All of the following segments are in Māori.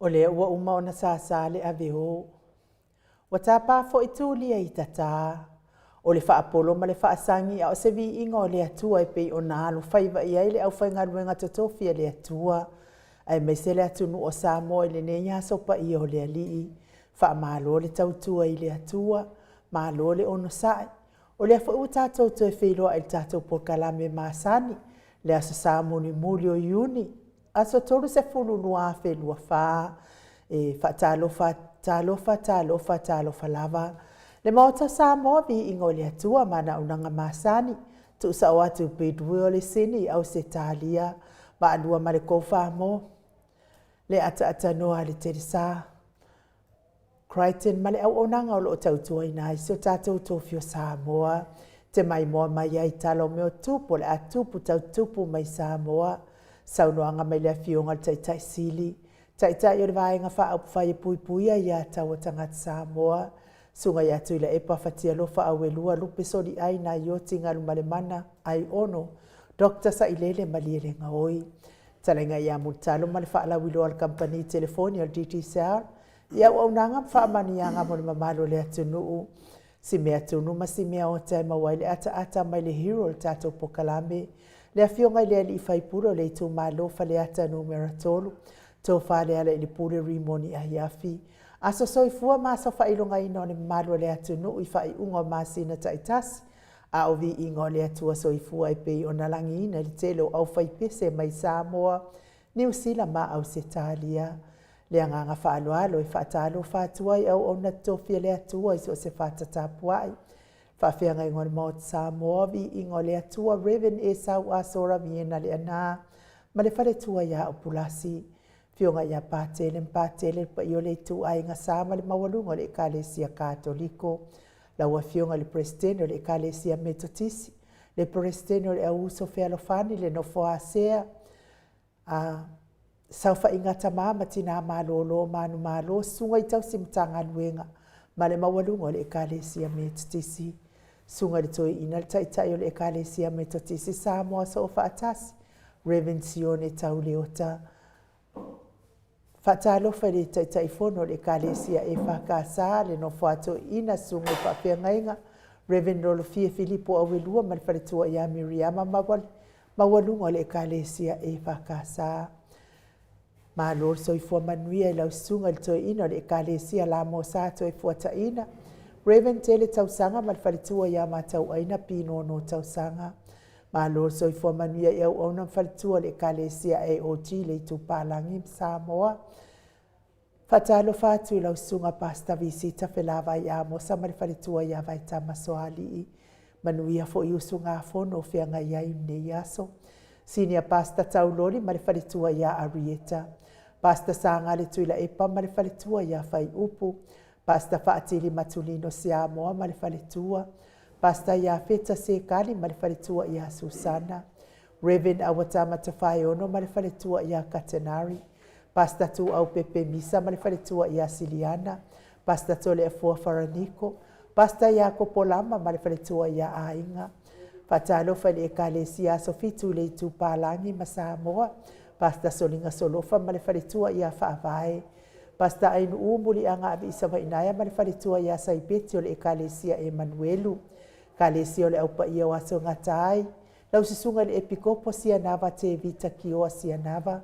O le ua uma ona sa le ave o. Wa tā pā fo i tūlia i tata. O le whaapolo ma le whaasangi a o se vi inga o le atua e pei o nā alu whaiva i ai le au whainga ruenga tatofia le atua. Ai mai se le atunu o Samoa i le neia sopa i o le alii. Wha malo le tautua i le atua. Malo le ono sae. O le afa ua tātou to e whiloa il tātou po kalame māsani. Le aso Samoni muli o iuni. Aso tolu se fulu nua whelua wha. E wha talofa lava. Le maota Samoa vi ingo le atua mana unanga māsani. Tu sa o atu pedue o le sini au se talia. Ma anua ma le kouwha mo. Le ata noa le terisa. Crichton ma le au onanga o lo tautua ina i so tātou tofio Samoa. Te mai moa mai ai talo meo tupu le atupu tautupu mai Samoa. Saunoanga mai le fionga taitai sili. Taitai o le vaenga wha au whai pui pui ai a tau tangata Samoa. Sunga ia tui la epa fatia lofa au e lua lupe sori ai na ioti ngalu male mana ai ono. Dr. Sailele maliele nga oi. Talenga ia mutalo male wha ala wilo al company telefoni al DTCR. Ia au nanga wha manianga mo le mamalo le atunuu. Si mea tunu ma si mea o tai mawai le ata mai le hero le tato pokalame. Le afionga i le ali i whaipuro le tu malo fa le ata numera tolu. Tau wha le ala i le pule rimoni a hiafi. Aso soifua ma sa whailonga ino ne malo le atunu i whai unga masina taitasi. A o vi ingo le atua soifua i pei o nalangi ina li telo au whaipese mai Samoa. New Zealand ma au se talia. Le anganga whaaloalo i whaatalo whaatuai au o na tofia le atua i so se whaatatapuai. Whawhianga ingo le maot Samoa vi ingo le atua Reven e sau asora miena le ana. Ma le whare tua ia o pulasi. Fionga ia pātele pa i o le tu ai ngā sāma le mawalunga le Ekalesia Katoliko. Laua fionga le presidente o le Ekalesia Metotisi. Le presidente o le Auso Fealofani le nofo asea. Saufa inga tamama tina malolo manu malo sunga i tau simtanga luenga. Ma le mawalunga o le Ekalesia Metotisi. Sunga le toi ina le taitai o le Ekalesia Metotisi Samoa sa o whaatasi. Revensione tau leota. Whaatalo whare tai fono le Ekalesia e whakasa le no whaato ina sunga i whawhiangainga. Reverend Rolofia Filipo Awelua ma le wharetua ia Miriama mawalunga le Ekalesia e whakasa. Ma lor so i fua manuia i lau sunga le toi ina le Ekalesia la mo sato e fuata ina. Reverend Tele tausanga ma le wharetua ia matau aina pino no tausanga. Ma lor so i fua manuia i au ona wharetua le Ekalesia AOG le tu palangi Samoa. Fatalo fatu lau sunga pasta visita felava i amo sa ma le wharetua ia vai tamasoali. Manuia fo i usunga fono whianga ia i mne iaso. Sinia pasta taulori ma le wharetua ia Arieta. Pasta sanga le tuila epa ma le wharetua ia whai upu. Pasta whaatili matulino si amoa ma le wharetua. Pasta ia feta se kali ma le wharetua ia Susana. Reverend Awatama Tawhai ono ma le wharetua ia Katenari. Pasta tu au pepe misa ma le wharetua ia Siliana. Pasta tole e fua Faraniko. Pasta ia Kopolama ma le wharetua ia Ainga. Fatalo whale e Ekalesia Sofitu le tu palangi ma Samoa. Pasta solinga solofa ma le wharetua ia Whaavae. Pasta ainu umuli anga avi isawa inaya ma le wharetua ia Saipeti o le Ekalesia Emanuelu. Kalesia o le aupa ia waso ngatai. Lau sisunga le epikopo sianava te vita kioa sianava.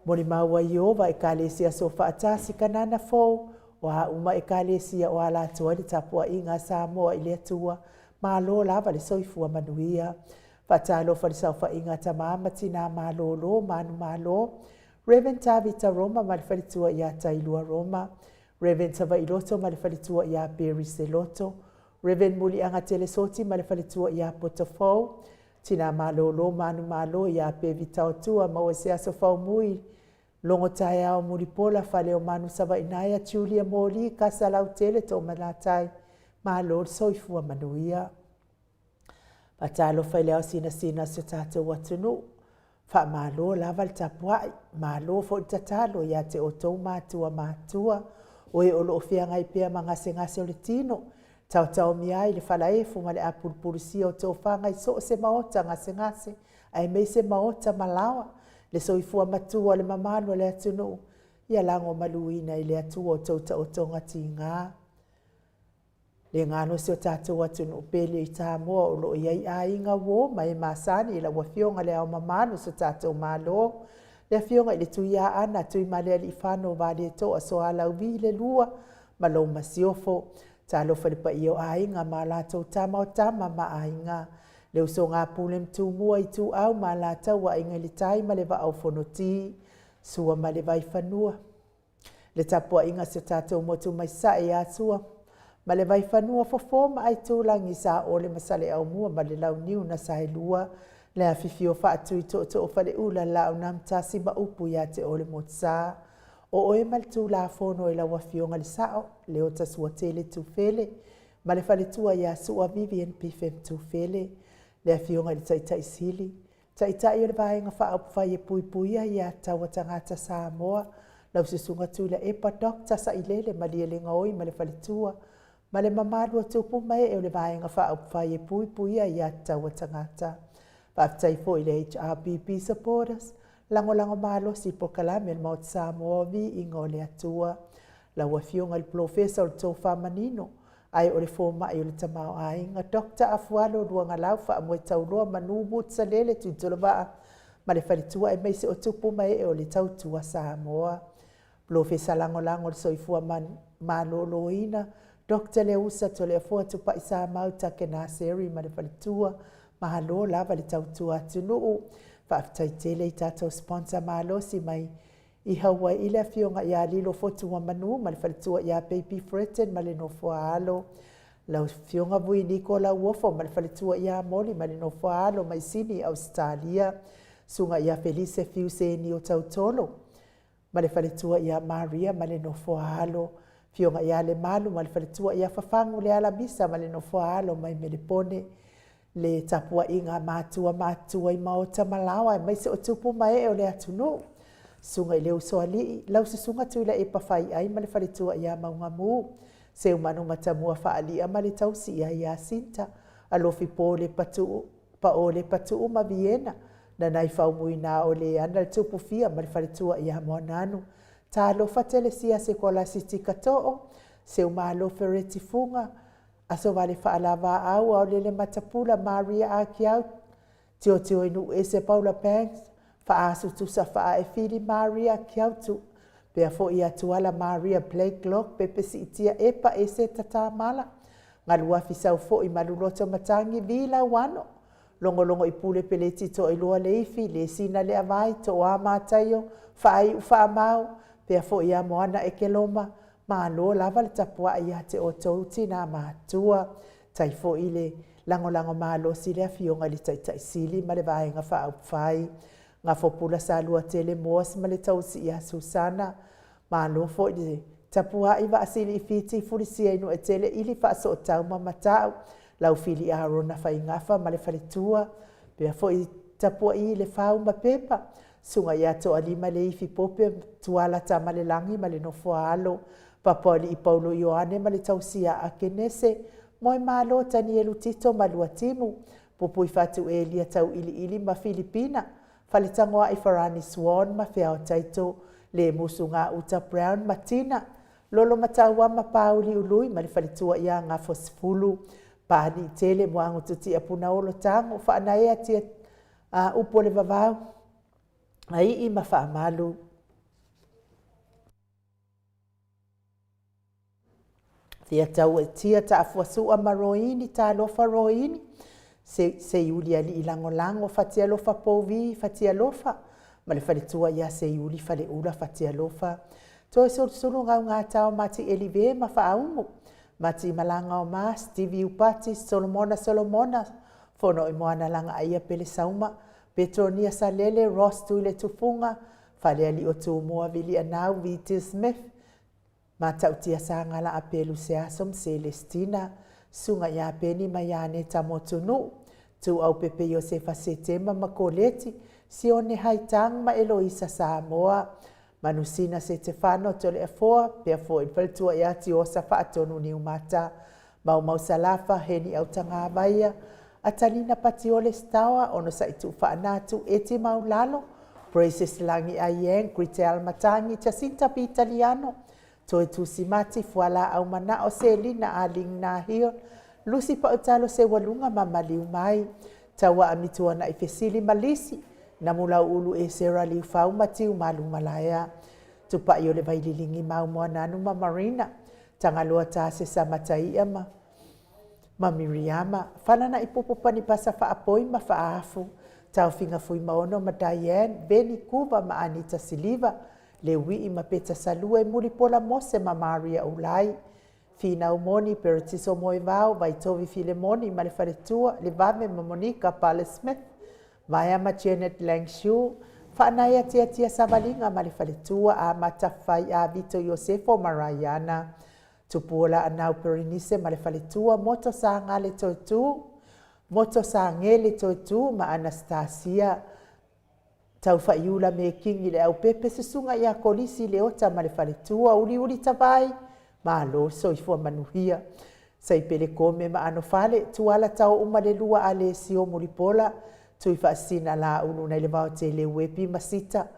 Moni maua Iova Ekalesia so whaatasi kanana fo. Wa uma Ekalesia o ala atua le tapua inga Samoa i le atua. Malo lava le soifua manuia. Fatalo wharisau wha inga tamama tina malo lo manu malo. Reverend Tavita Roma ma le wharitua ia Tailua Roma. Reverend Tavailoto ma le wharitua ia Berry Seloto. Reverend Muli anga telesoti ma le wharitua ia Potofou. Tina malo lo manu malo ia Pevita Otua ma o se aso whaumui. Longo tae ao Muripola whale o manu sawa inaya Julia Moli kasalau tele to malatai. Malo soifua manuia. Patalo whaileo sina se tātou watunu. Wha malo lava le tapuai. Malo fo tatalo ia te o tau mātua. Oe o loo whianga i pia ngase o le tino. Tau miai le whalaefu ma le apurupurisia o tau whanga i so se maota ngase. Ai mei se maota malawa. Le soifua matua le mamano le atunu. ia lango maluina i le atua o tau taotonga ti ngā. Le ngano si o tātou atu no pele i tā moa o lo iai a inga wō mai māsani i la wafionga le au mamanu so tātou mālo. Le fionga i le tui a ana tui malea li whano vāle e toa so ala uvi le lua ma lo masiofo. Tā lo whalipa i o a inga ma lātou tama o tama ma a inga. Le uso ngā pūlem tū mua i tū au ma lātou wa inga li tai ma le wa au whanoti. Sua ma le vai whanua. Le tapua inga si o tātou motu mai sa e a sua. Ma le vai whanua fofoma ai tūlangi sa o le masale au mua ma le lau niu na sa he lua. Le a whiwhio whaatui to o whale ula lau nam tasi ma upu ia te o le motsa. O oe mal tū la whono i la wafionga li sao, le o tasua tele tū whele. Ma le whale tua ia sua Vivian P5 tū whele. Le a fionga li taitai sili. Taitai o le vaenga whaapu whai e pui puia ia taua tangata Samoa. Lau susunga tū la epa dokta sa ilele ma li elenga oi ma le whale tua. Ma le mamadua tupu mai e o le vaenga whaapu whai e pui puia ia taua tangata. Whaafitai fo i le HRPP supporters. Lango malo si po kalame el maut Samoa vi ingo le atua. La wafionga il professor o tō whamanino. Ai o le fōma i o le tamao a inga. Dr. Afualo ruanga lau wha amwe tauloa manubu tsa lele tu tolawaa. Ma le whalitua e meise o tupu mai e o le tautua Samoa. Professor lango le soifua malolo ina. Dr. Leusa to le afua tupa i Samau take nā seri ma le whalitua. Mahalo lava le tautua tunuu. Whaafitai tele i tātou sponsor mahalosi mai i haua i le fionga i a lilo fotua manu ma le whalitua i a Baby Fretten ma le nofua alo. Lau fionga vui niko la uofo ma le whalitua i a moli ma le nofua alo mai sini Australia. Sunga i a Felice Fiuseni o tautolo. Ma le whalitua i a Maria ma le nofua alo. Fionga i a le malu ma le whalitua i a Fafangu le alamisa ma le nofua alo mai Melepone. Le tapua inga mātua i maota malawa e maise o tupu mai e o le atunu. Sunga i leo soali, lau susunga tuila e pawhai ai ma le whalitua i a maunga mū. Se umanu matamua whaalia ma le tausi i a Sinta. Alofi po le patu ma Viena. Na nai whaumui nā o le ana le tupu fia ma le whalitua i a moananu. Tā alofa telesia se kola siti katoa. Se umalo fereti funga. Aso vale whaalawa au au lele matapula Maria a kiau. Tio inu e se Paula Banks. Whaasu tusa whaa e whiri Maria kiau tu. Pea fo ia tuala Maria Blake Lock pepe si itia epa e se tata mala. Ngalua fisau fo i maluloto matangi vila wano. Longo i pule peleti to i lua leifi le sina le avai to o amatayo. Whaai uwha mau. Pea fo ia moana e keloma. Malo lava le tapua i ate o tauti nā mātua. Tai fo i le lango malo si le fionga li taitai sili ma le vaenga wha whai. Ngā fopula sa lua tele moas ma le tausi i a Susana. Malo fo i le tapua i wa asili i fiti furisia inu e tele ili wha so tau ma matau. Lau fili a rona whai ngafa ma le whalitua. Pea fo i tapua i le whau ma pepa. Sunga i ato alima le ifi pope tuala ta ma le langi ma le nofua alo. Papoli i Paulo Ioane ma le tausia a Kenese. Moi malo tani elu tito ma lua timu. Pupui fatu e lia tau ili ma Filipina. Falitangoa i Farani Swan ma fea o taito. Le musu ngā Uta Brown ma Tina. Lolo mataua ma Pauli Ului ma le falitua ia ngā fosfulu. Pani tele moangu tuti a puna olo tango. Whaanaea tia upo le vavau. Ai i ma wha malu. Tia tau e tia ta afuasua ma roini ta lofa roini. Se iuli ali ilango fatia lofa povi fatia lofa. Ma le whalitua ia se iuli whale ula fatia lofa. Toi sulu ngā tau mati elive ma whaumu. Mati malanga o ma, Stevie Upati, Solomona. Fono i moana langa aia pele sauma. Petronia Salele, Ross Tuile Tufunga. Whale ali o tu mua vili anau Viti Smith. Matautia sa ngala apelu se asom Celestina. Sunga ia peni maiane tamotunu. Tu au pepe Josefa Setema makoleti. Sione haitang ma Eloisa Samoa. Manusina Stefano tole afoa. Pea fo in faltua ia ti osa whaatonu ni umata. Mau salafa heni au tanga vaya. Atalina patiole stawa ono sa itu whaanatu eti mau lalo. Praises langi aieng, Grite Almatangi, Jacinta Pitaliano, Toi Tusimati, Fuala Aumana o Selina Aling Nahio, Lucy Pautalo se walunga mamaliu mai, Tawa amituana i Fesili Malisi, Namula ulu e Sera Liu Fau Matiu Malu Malaya, Tupa i o le vaililingi mau moananu ma Marina, Tangalua tase sa matai ama, ma Miriama, Fanana i popopani pasa fa apoi ma fa afu, Tau finga fui maono ma Diane, Beni Kuva ma Anita Siliva, le wii ma Peta Salua e Mulipola Mose ma Maria Ulai, Fina umoni peritiso moe vau, vai tovi Filemoni ma le faretua, le vame ma Monica Pale Smith, Maya ma Janet Langshu, Whanaya tia savalinga ma le faretua a matawhai a Vito Yosefo ma Rayana, Tupuola anau perinise ma le faretua, moto sa ngale toitu, moto sa ngele toitu ma Anastasia, tau whaiula me kingi le au pepe susunga ia kolisi le ota ma le faretua, uri tawai, ma lo so i fua manuhia. Sai pele kome ma ano fale, tuala tau uma le lua ale sio Mulipola, tui whaasina la unu nei le vau te le wepi masita.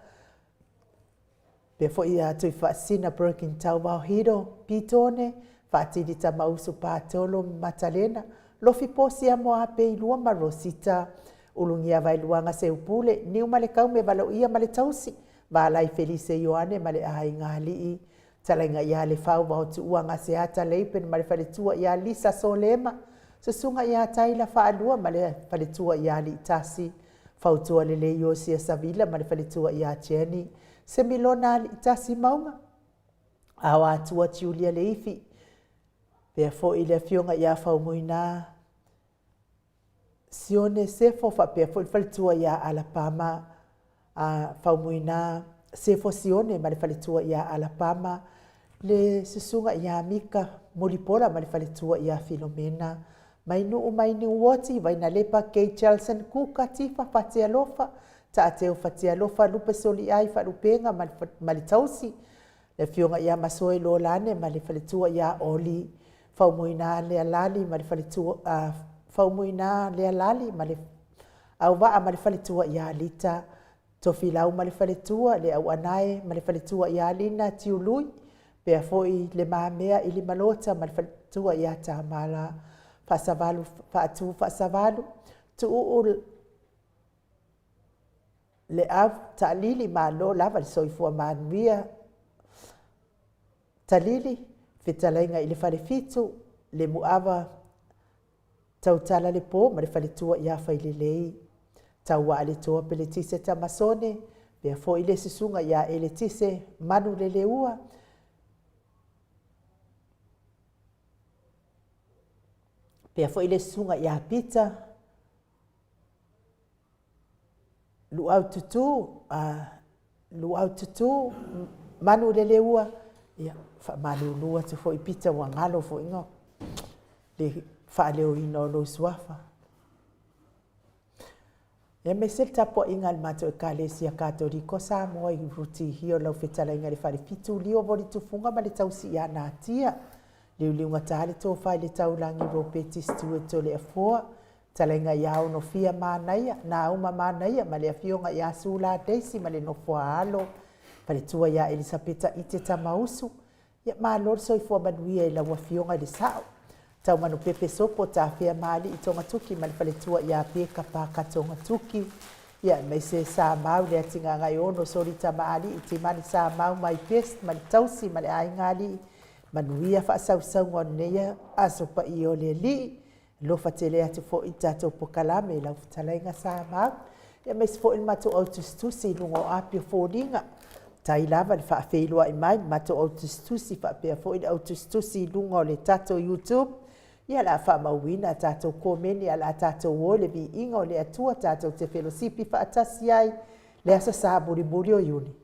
Pefo ia tui whaasina Birkin tau vau hiro, pitone, whaatiri ta mausu pātolo matalena, lofi posi a moa pe ilua ma Rosita, ulungia vai luanga se upule, niu male kau me valo ia male tausi, valai Felice Ioane male ahai ngalii, Talainga ia le fau wa tu uanga se ata leipen ma le faletua ia Lisa Solema. Susunga ia taila whaalua ma le faletua ia li tasi. Fautua le leio sia Savila ma le faletua ia Jenny. Se milona li tasi maunga. Awa atua Julia Leifi. Pea fo i le fionga ia fau muina. Sione sefo fa pea fo i faletua ia Alabama. Fau muina. Se fosione ma le faletua ia Alabama, le susunga ia Mika Mulipola ma le faletua ia Filomena, mai nu woti vai na lepa Kay Chelson kuka tifa fatia lofa, ta ateo fatia lofa lupe soli ai fa lupenga ma le tausi, le fionga ia Masoe Lolane ma le faletua ia Oli, faumuina le alali ma le faletua, faumuina le alali ma le auwaa ma le faletua ia Lita, Tofi lau ma le faletua, le au anae ma le faletua ia Alina Tiului, pea foi le maamea ili malota ma le faletua ia Tamala, faasavalu, tuu le av ta'lili ma lo lava le soifua manuia, talili, fetalainga ili falefitu, le muava tautala le po ma le faletua ia faililei, Taua ale toa pe le tise tamasone, pea fo i le sisunga ia e le tise manu le leua. Pea fo i le sisunga ia pita. Luau tutu, manu le leua. Ia, fa manu lua tu fo i pita wangalo fo ingo. Le fa leo ino lo suafa. E me se tapo inga le mato e Kalesia Katoriko sa moa i ruti hio lau fetala inga le whare fitu lio voli tufunga ma le tausi ia nā tia. Liu liunga tāle tō whai le taulangi ropeti stue to le afoa. Tala inga iau no fia mānaia, nā uma mānaia ma le afionga ia sula deisi ma le no fua alo. Pale tua ia Elisabeta ite tamausu. Ia maa lor soi fua manuia i lau afionga le sao. Tau manu pepe sopo ta fea mali i tonga tuki ma le faletua ia peka pa ka tonga tuki. Ia mai se sa mau le atinga ngai ono sori ta maali i te mani sa mau mai pest ma le tausi ma le aingali. Manuia fa sau sau ngoneia aso pa i o le li. Lofa te le atu fo i tato po kalame lau futalainga sa mau. Ia mai se fo il mato autustusi lungo apio fo ringa. Tai lava le faa feilua i mai mato autustusi fa pia fo il autustusi lungo le tato YouTube. Ia la wha mauina tātou komeni a la tātou o le vi ingo le atua tātou te whelosipi wha atasi ai le asa sā buri o iuni.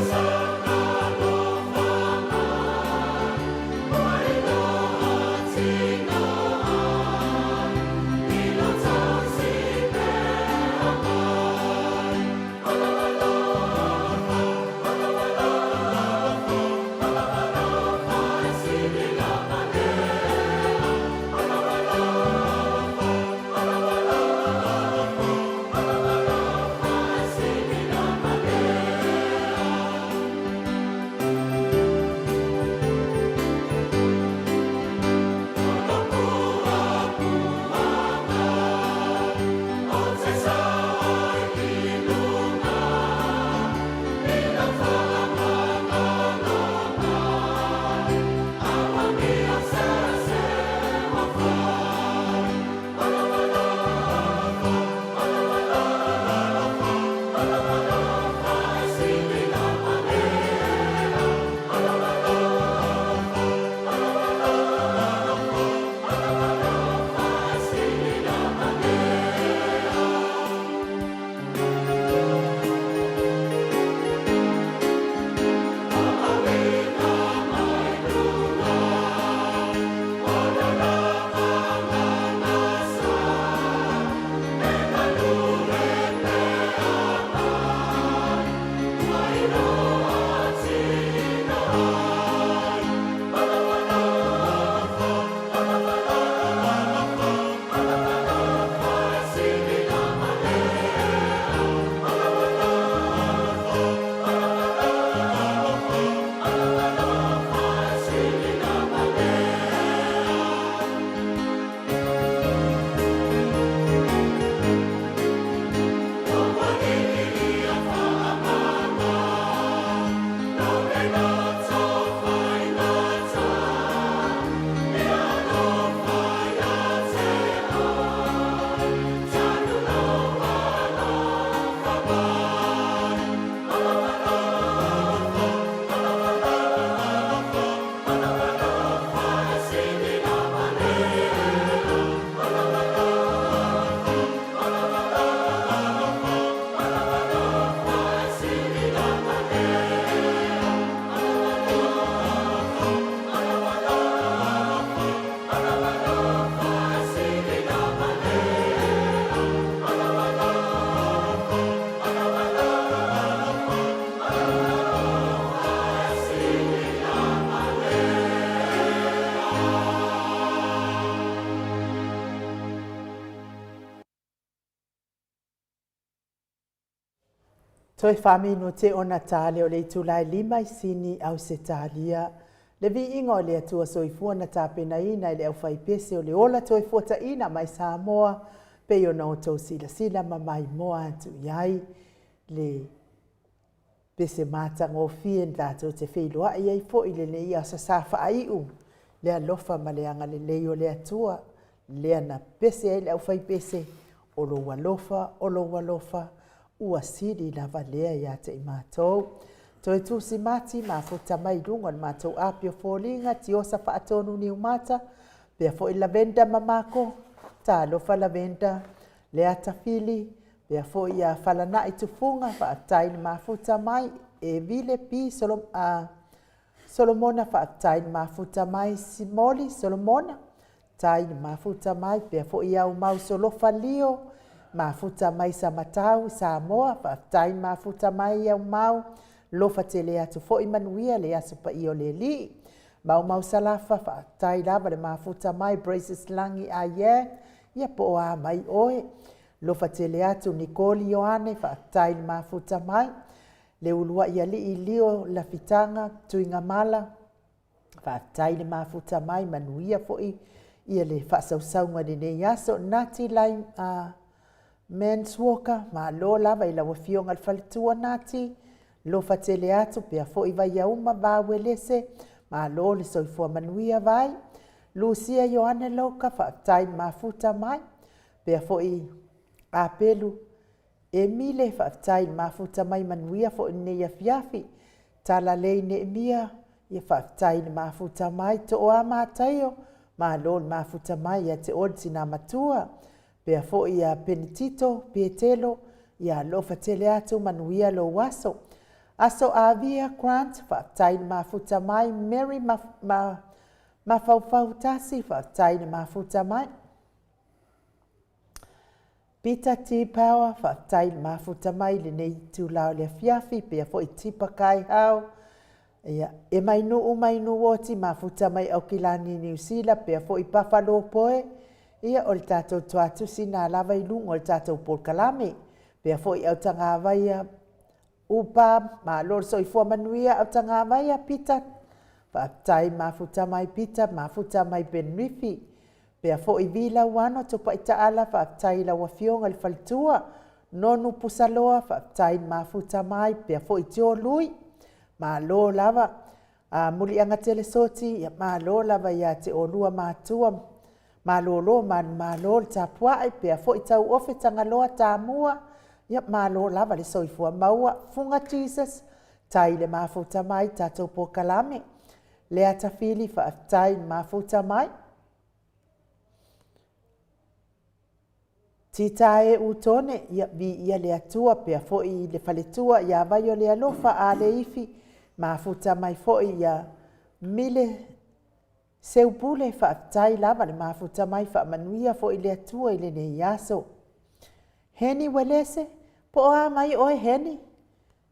Sa Toi whami no te ona tāle o le itulai lima I sini au se tālia. Le vi inga o le atua soifua na tāpena ina I le au whaipese o le ola toi fuata ina mai Samoa pe o na o tau sila ma mai moa atu iai le pese mata ngofie ndato te wheilua iai fo I le ia sa safa aiu le alofa ma le anga le leo le atua le ana pese ai le au whaipese o lo walofa ua siri na valea ia te I mātou. Toi tusi mati ma futa mai runga na mātou apio fōlinga ti osa whaatonu ni umata pia fo I lavenda mamako ta lofa lavenda le atafili pia fo ia falana I tufunga whaatai ni mafuta mai e vile pi Solomona whaatai ni mafuta mai Simoli Solomona tai ni mafuta mai pia fo ia umau solofa lio mafuta mai sa matau Samoa whaatai mafuta mai au mau lofa te le atu fo I manuia le asu pa I o le li mau salafa whaatai lava le mafuta mai braces langi a ia po a mai oe lofa te le atu Nikoli Ioane whaatai mafuta mai le ulua ia li I lio la fitanga tuinga mala whaatai le mafuta mai manuia fo I ia le whaasausaunga ni ne yaso nati lai men's walker ma lo lava I la wafionga al falitua nati lofa te le atu pia fo I vai auma vawelese ma lo le soifua manuia vai Lucia Ioane Loka whaatai mafuta mai pia fo I apelu Emile whaatai mafuta mai manuia fo I ne ia fiafi tala lei ne emia ia whaatai mafuta mai to o amataio ma lo mafuta mai ia te odsi na matua pia fo ia penitito pietelo ia lofa tele atu manuia lo waso aso avia grant whaatai mafuta mai Mary mafaufau tasi whaatai mafuta mai Peter T. Power whaatai mafuta mai le nei tūlao le fiafi pia fo I tipa kai hau ia e mainu oti mafuta mai au kilani New Zealand pia fo I Buffalo poe ia o le tātou tuatu sina lava I lunga o le tātou polkalame pia fo I au tanga vaia upa ma lor soifua manuia au tanga vaia Peter whaatai mafuta mai Peter mafuta mai Benrifi pia fo I vila wano tupa I taala whaatai la wafionga le falitua nonu pusaloa whaatai mafuta mai pia fo I tio lui ma lo lava muli anga tele soti ia ma lo lava ia te olua matua ma lo le tapua pia fo I tau ofe tanga loa tamua ia ma lo lava le soifua maua funga Jesus tai le mafuta mai tatou pokalame le atafili whaatai mafuta mai Titae utone ia vi ia le atua pia fo I le faletua ia vai o le alofa a le ifi mafuta mai fo ia mile seupule whaatai lava le mafuta mai whaamanuia fo I le atua I le ne yaso Heni welese po a mai oe heni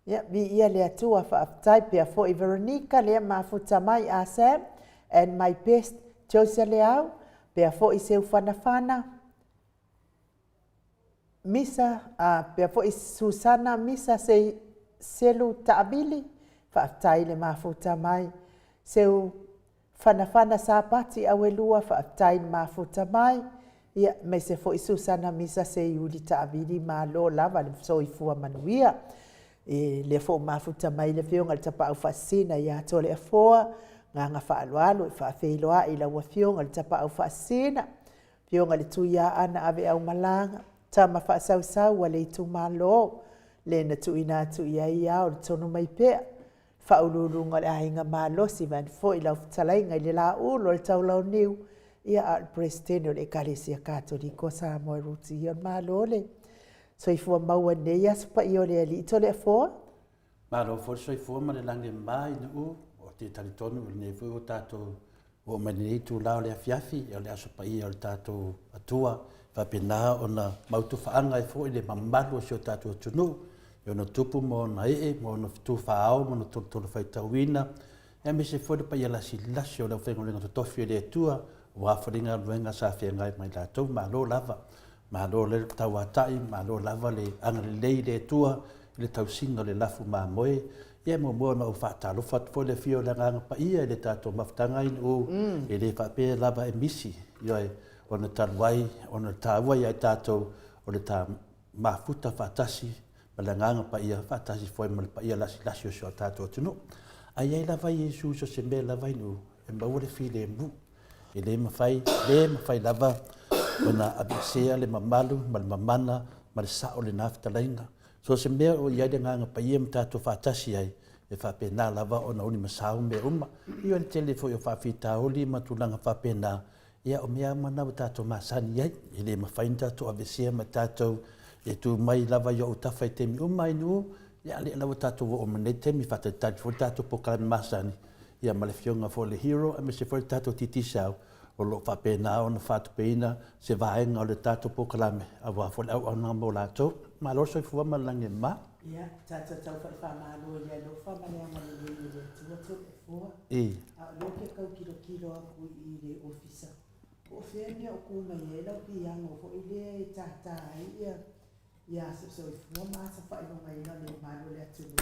ia vi ia le atua whaatai pia fo I Veronica le mafuta mai a Sam and my best Jose Leao pia fo I seu whanawhana Misa pia fo I Susana Misa se selu taabili whaatai le mafuta mai seu whanawhana sapati awelua whaatai le mafuta mai ia me se fo I Susana Misa se iuli taabili ma lo lava le soifua manuia le fo mafuta mai le fionga le tapa au whaasina ia tole a foa nganga whaalualu I whaafeiloa I la ua fionga le tapa au whaasina fionga le tuia ana ave au malanga tama whaasau le tu malo le na tuina atu ia ia o le tonu mai pea whaululunga le ahinga malo si van fo I lau talainga I le la ulo le taulau niu ia al presteno le Kalesia Katoliko sa mo ruti ion malo le soifua maua nei aspa I o le ali to le foa malo fo soifua ma le langi mai na o te talitonu le nei fo tato o mani tu lao le afiafi o le aspa I o le tato atua whapena o na mautu whaanga I fo I le mamalu o sio tato tunu yo no tupu mo na mo no tu whaao mo no tolu whaitawina e me se fo pa ia lasi o le whengo le tofi le tua wa wharinga luenga sa whengai mai la tau ma lo lava ma lo le tau atai ma lo lava le anga le lei le tua le tausinga le lafu mamoe ia mo na o whaatalofa fo le fio le nganga pa ia le tato maftanga in o e le whape lava e misi ioi o na taluai o na tāua ia tato o le tā mafuta whaatasi ma le nganga pa ia whaatasi foi ma le pa ia lasi o sio tato tino ai ai lava Yesu so se me lava inu e maua le fi le mbu e le mawhai lava o na abisea le mamalu ma le mamana ma le sao le naftalainga so se mea o iai le nganga pa ia mtato whaatasi ai e whapena lava o na uni masau me uma i o le tele fo i o whawhita oli ma tulanga whapena ia o mea mana o tato masani ai i le mawhain tato abisea ma tato e tu mai lava i o utawhai temi uma inu ia le lava tato o mene temi whatatati fo tato po kalami masani ia ma le fionga fo le hero a me se fo tato titisau o lo whapena o na whatupeina se vaenga o le tato po kalame a wafo le au nga mo lato ma lo soi fuwa malange ma ia tato tau whaamalo ia lo whamalea malele i le tuato e fua a lo ke kau kilo aku i le ofisa o whenea o kuma i ela pi ango fo i le tata ia so i fua maasa whainonga ina le malo le atunu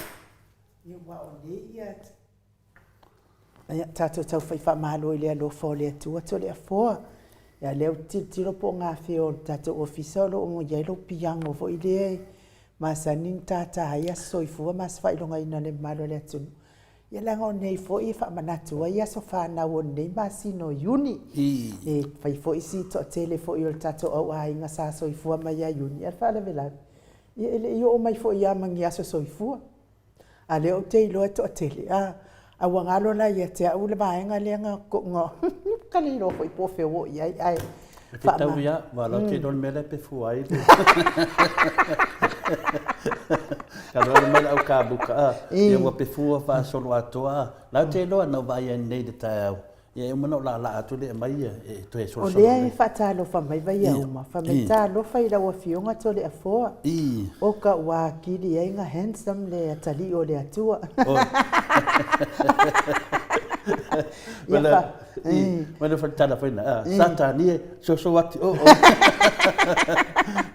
ia wa o le ia tato tau whaamalo i le alo fo le tuato le afua ia leo tilo po ngā whio tato ofisa o lo o ia lo pi ango fo i le masa nin tata ia soifua mas whailonga ina le malo le atunu. Ia langa o nei fo i whaamanatua ia so whanau o nei masino yuni. E whai fo i si to tele fo i o tato au a inga sa soifua mai a yuni. Ia whaale vela. Ia ele i o mai fo i amangi aso soifua. A leo te ilo e to tele. A wangalo la ia te au le vaenga le anga ngo. Kaliro fo i pofe o i ai. Te tau ia, wala te non mele pe fuai. Kalau orang malah au ka buka ia wa pe fua fa solo atoa la te loa no vai nei de tau ia mo la atu le mai e to e solo o le fa talo fa mai vai uma fa mai talo fa ila wa fionga to le afo o ka wa kili ia nga handsome le atali o le atua Mana faltava foi na satania so wati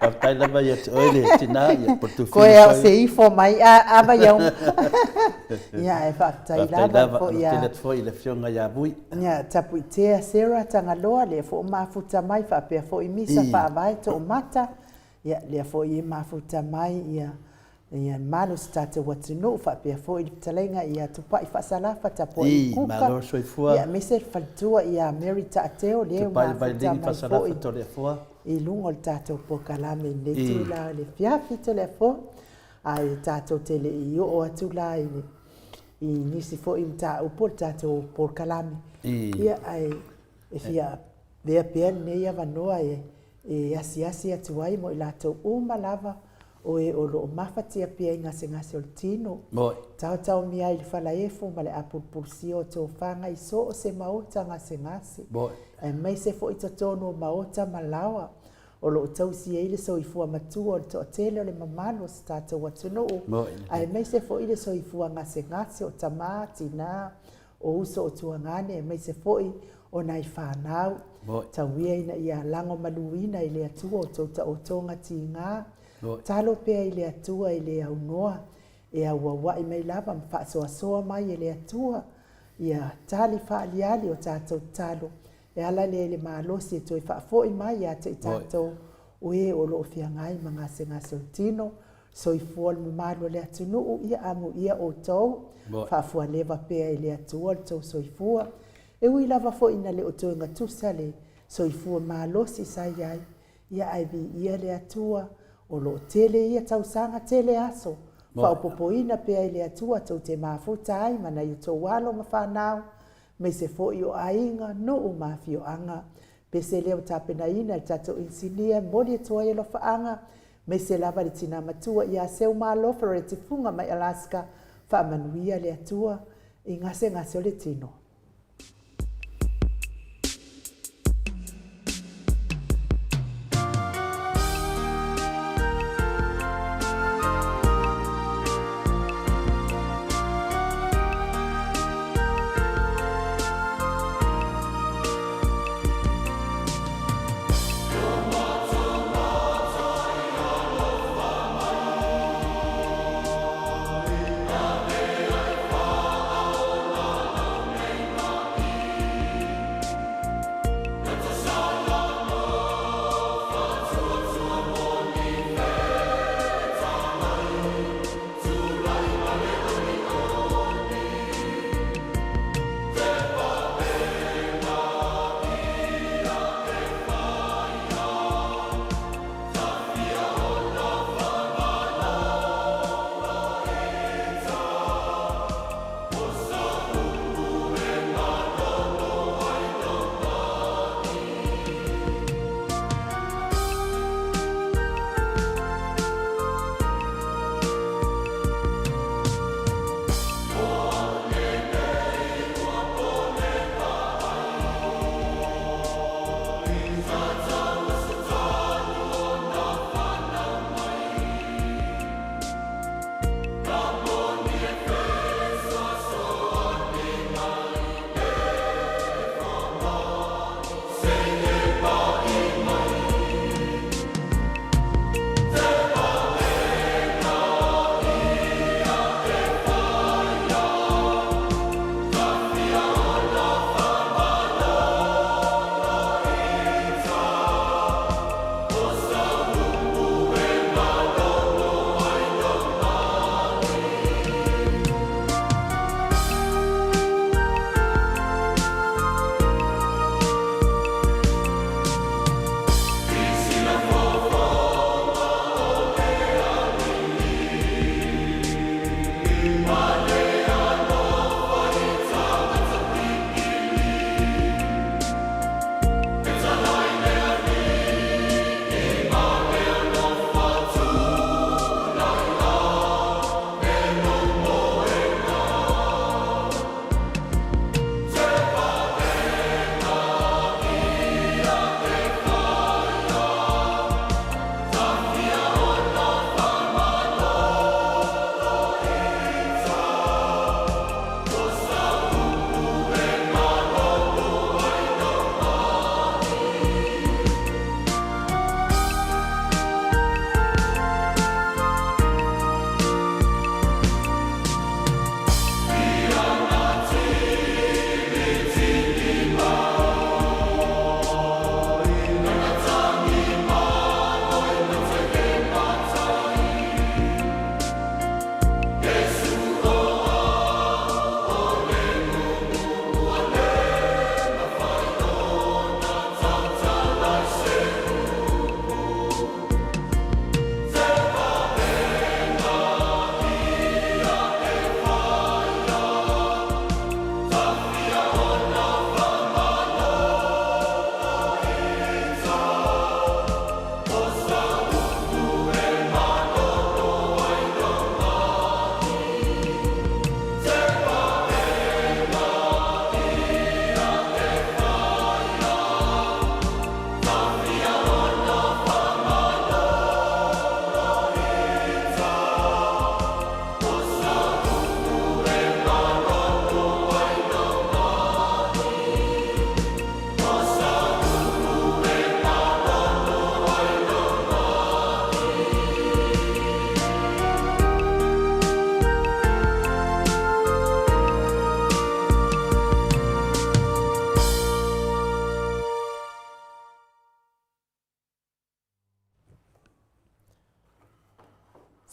Aptai lava ia te oile tina ia portufilho koe o se ifo mai a vai au ia e fatai lava fo ia tele foi le fionga ia bui ia tapu te sera tanga loa le fo mafuta mai fa pe fo i misa fa vai to mata ia le fo i mafuta mai ia malo state watino fa pe fo i talenga ia tupa i fasalafa tapo i kuka malo soifua ia mese faltua ia merita ateo le mafuta mai fo i tole fo i lungo le tatou po kalame le tula le fiafi tole fo ai tatou tele i o atula i nisi fo i mta upo tatou po kalame ia ai e fia vea pia ne ia vanoa e asi atuai mo i latou uma lava o e o lo mafatia pia i ngase o le tino tau mia i le falaefu ma le apulpulsi o tō whanga i so o se maota ngase e mai se fo i tatono maota malawa o lo tau si e le so i fua matua o le to tele o le mamano se tato watino ai mai se fo i le so i fua ngase o tama tina o uso o tuangane e mai se fo i o nai whanau tau ia ina ia lango maluina i le atua o tō ta o tonga ti ngā talo pea i le atua i le au noa e au wawa i mai lava mfaasoasoa mai i le atua ia tali faaliali o tātou talo e ala le maalosi e toi faafoi mai ia te i tātou oe o loo fiangai ma ngase o tino soifua le mamalo le atunuu ia amu ia o tou faafua leva pea i le atua le tou soifua e ui lava fo ina le o toinga tusa le soifua maalosi sai ai ia ai vi ia le atua o lo tele ia tausanga tele aso fa opopoina pea i le atua tau te mafuta ai mana i tau walo mawhanau me se fo i o ainga no o mafio anga pe se leo tapena ina tato insinia modi toa i lo faanga me se lava le tina matua ia seu malofa re te funga mai Alaska fa manuia le atua i ngase o le tino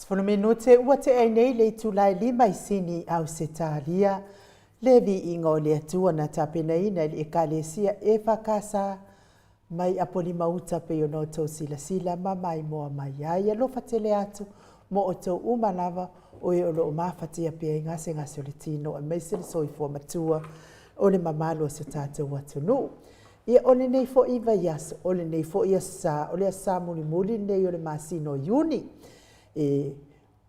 Sefulu minute ua te ai nei le tulai lima i sini au se talia. Le vi inga o le atua na tapena ina le ekalesia e whakasa mai apoli mauta pe yo no tau sila sila ma mai moa mai ai. Alo fatele atu mo o tau umalava o e olo o mawhatia pe ai ngase ngase o le tino. A meise le soifua matua o le mamalo se tātou atunu. Ia ole nei fo iwa yaso, ole nei fo ia sa, ole a sa muli muli nei o le masino yuni. E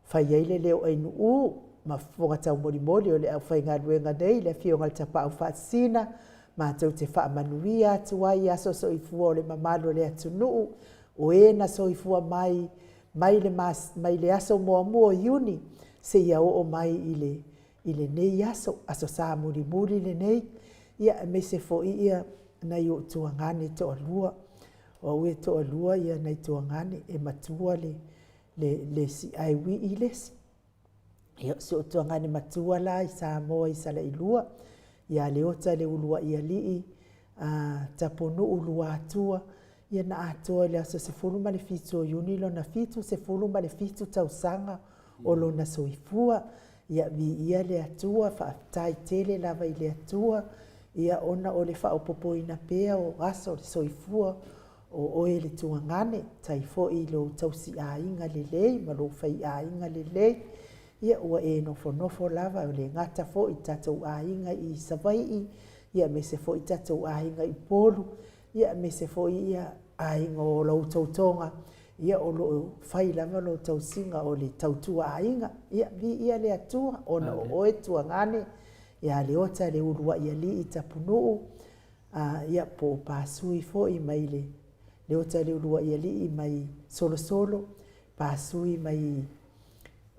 fai ai le leo ai nuu, ma fonga tau mori mori o le au fai ngā ruenga nei, le fio ngal tapa au whaatsina, ma tau te wha manuia atu ai, aso so i fua o le mamalo le atu nuu, o e na so i fua mai mai le aso mua mua yuni, se ia o mai i le nei aso sa mori mori le nei, ia me se fo ia na i o tuangane to alua, o ue to alua ia na i tuangane e matua le si ai wi i les. Ia se o tuangane matua la i Samoa i sala i lua, ia le ota le ulua ia lii, taponu ulua atua, ia na atoa le aso se fulu ma le fitu o yuni lo na fitu, se fulu ma le fitu tausanga o lo na soifua, ia vi ia le atua, whaatai tele lava i le atua, ia ona o le whaopopo ina pea o aso le soifua o oe le tuangane, tai fo i lo tausi a inga le lei, ma lo fai a inga le lei, ia ua e nofo lava o le ngata fo i tatou a inga i Savaii, ia me se fo i tatou a inga i Polu, ia me se fo i a inga o lau tautonga, ia o lo fai lava lo tausinga o le tautua a inga, ia vi ia le atua, ona o oe tuangane, ia le ota le urua ia li i tapunuu, ia po pasui fo i mai le ota le urua ia li i mai solo, pasui mai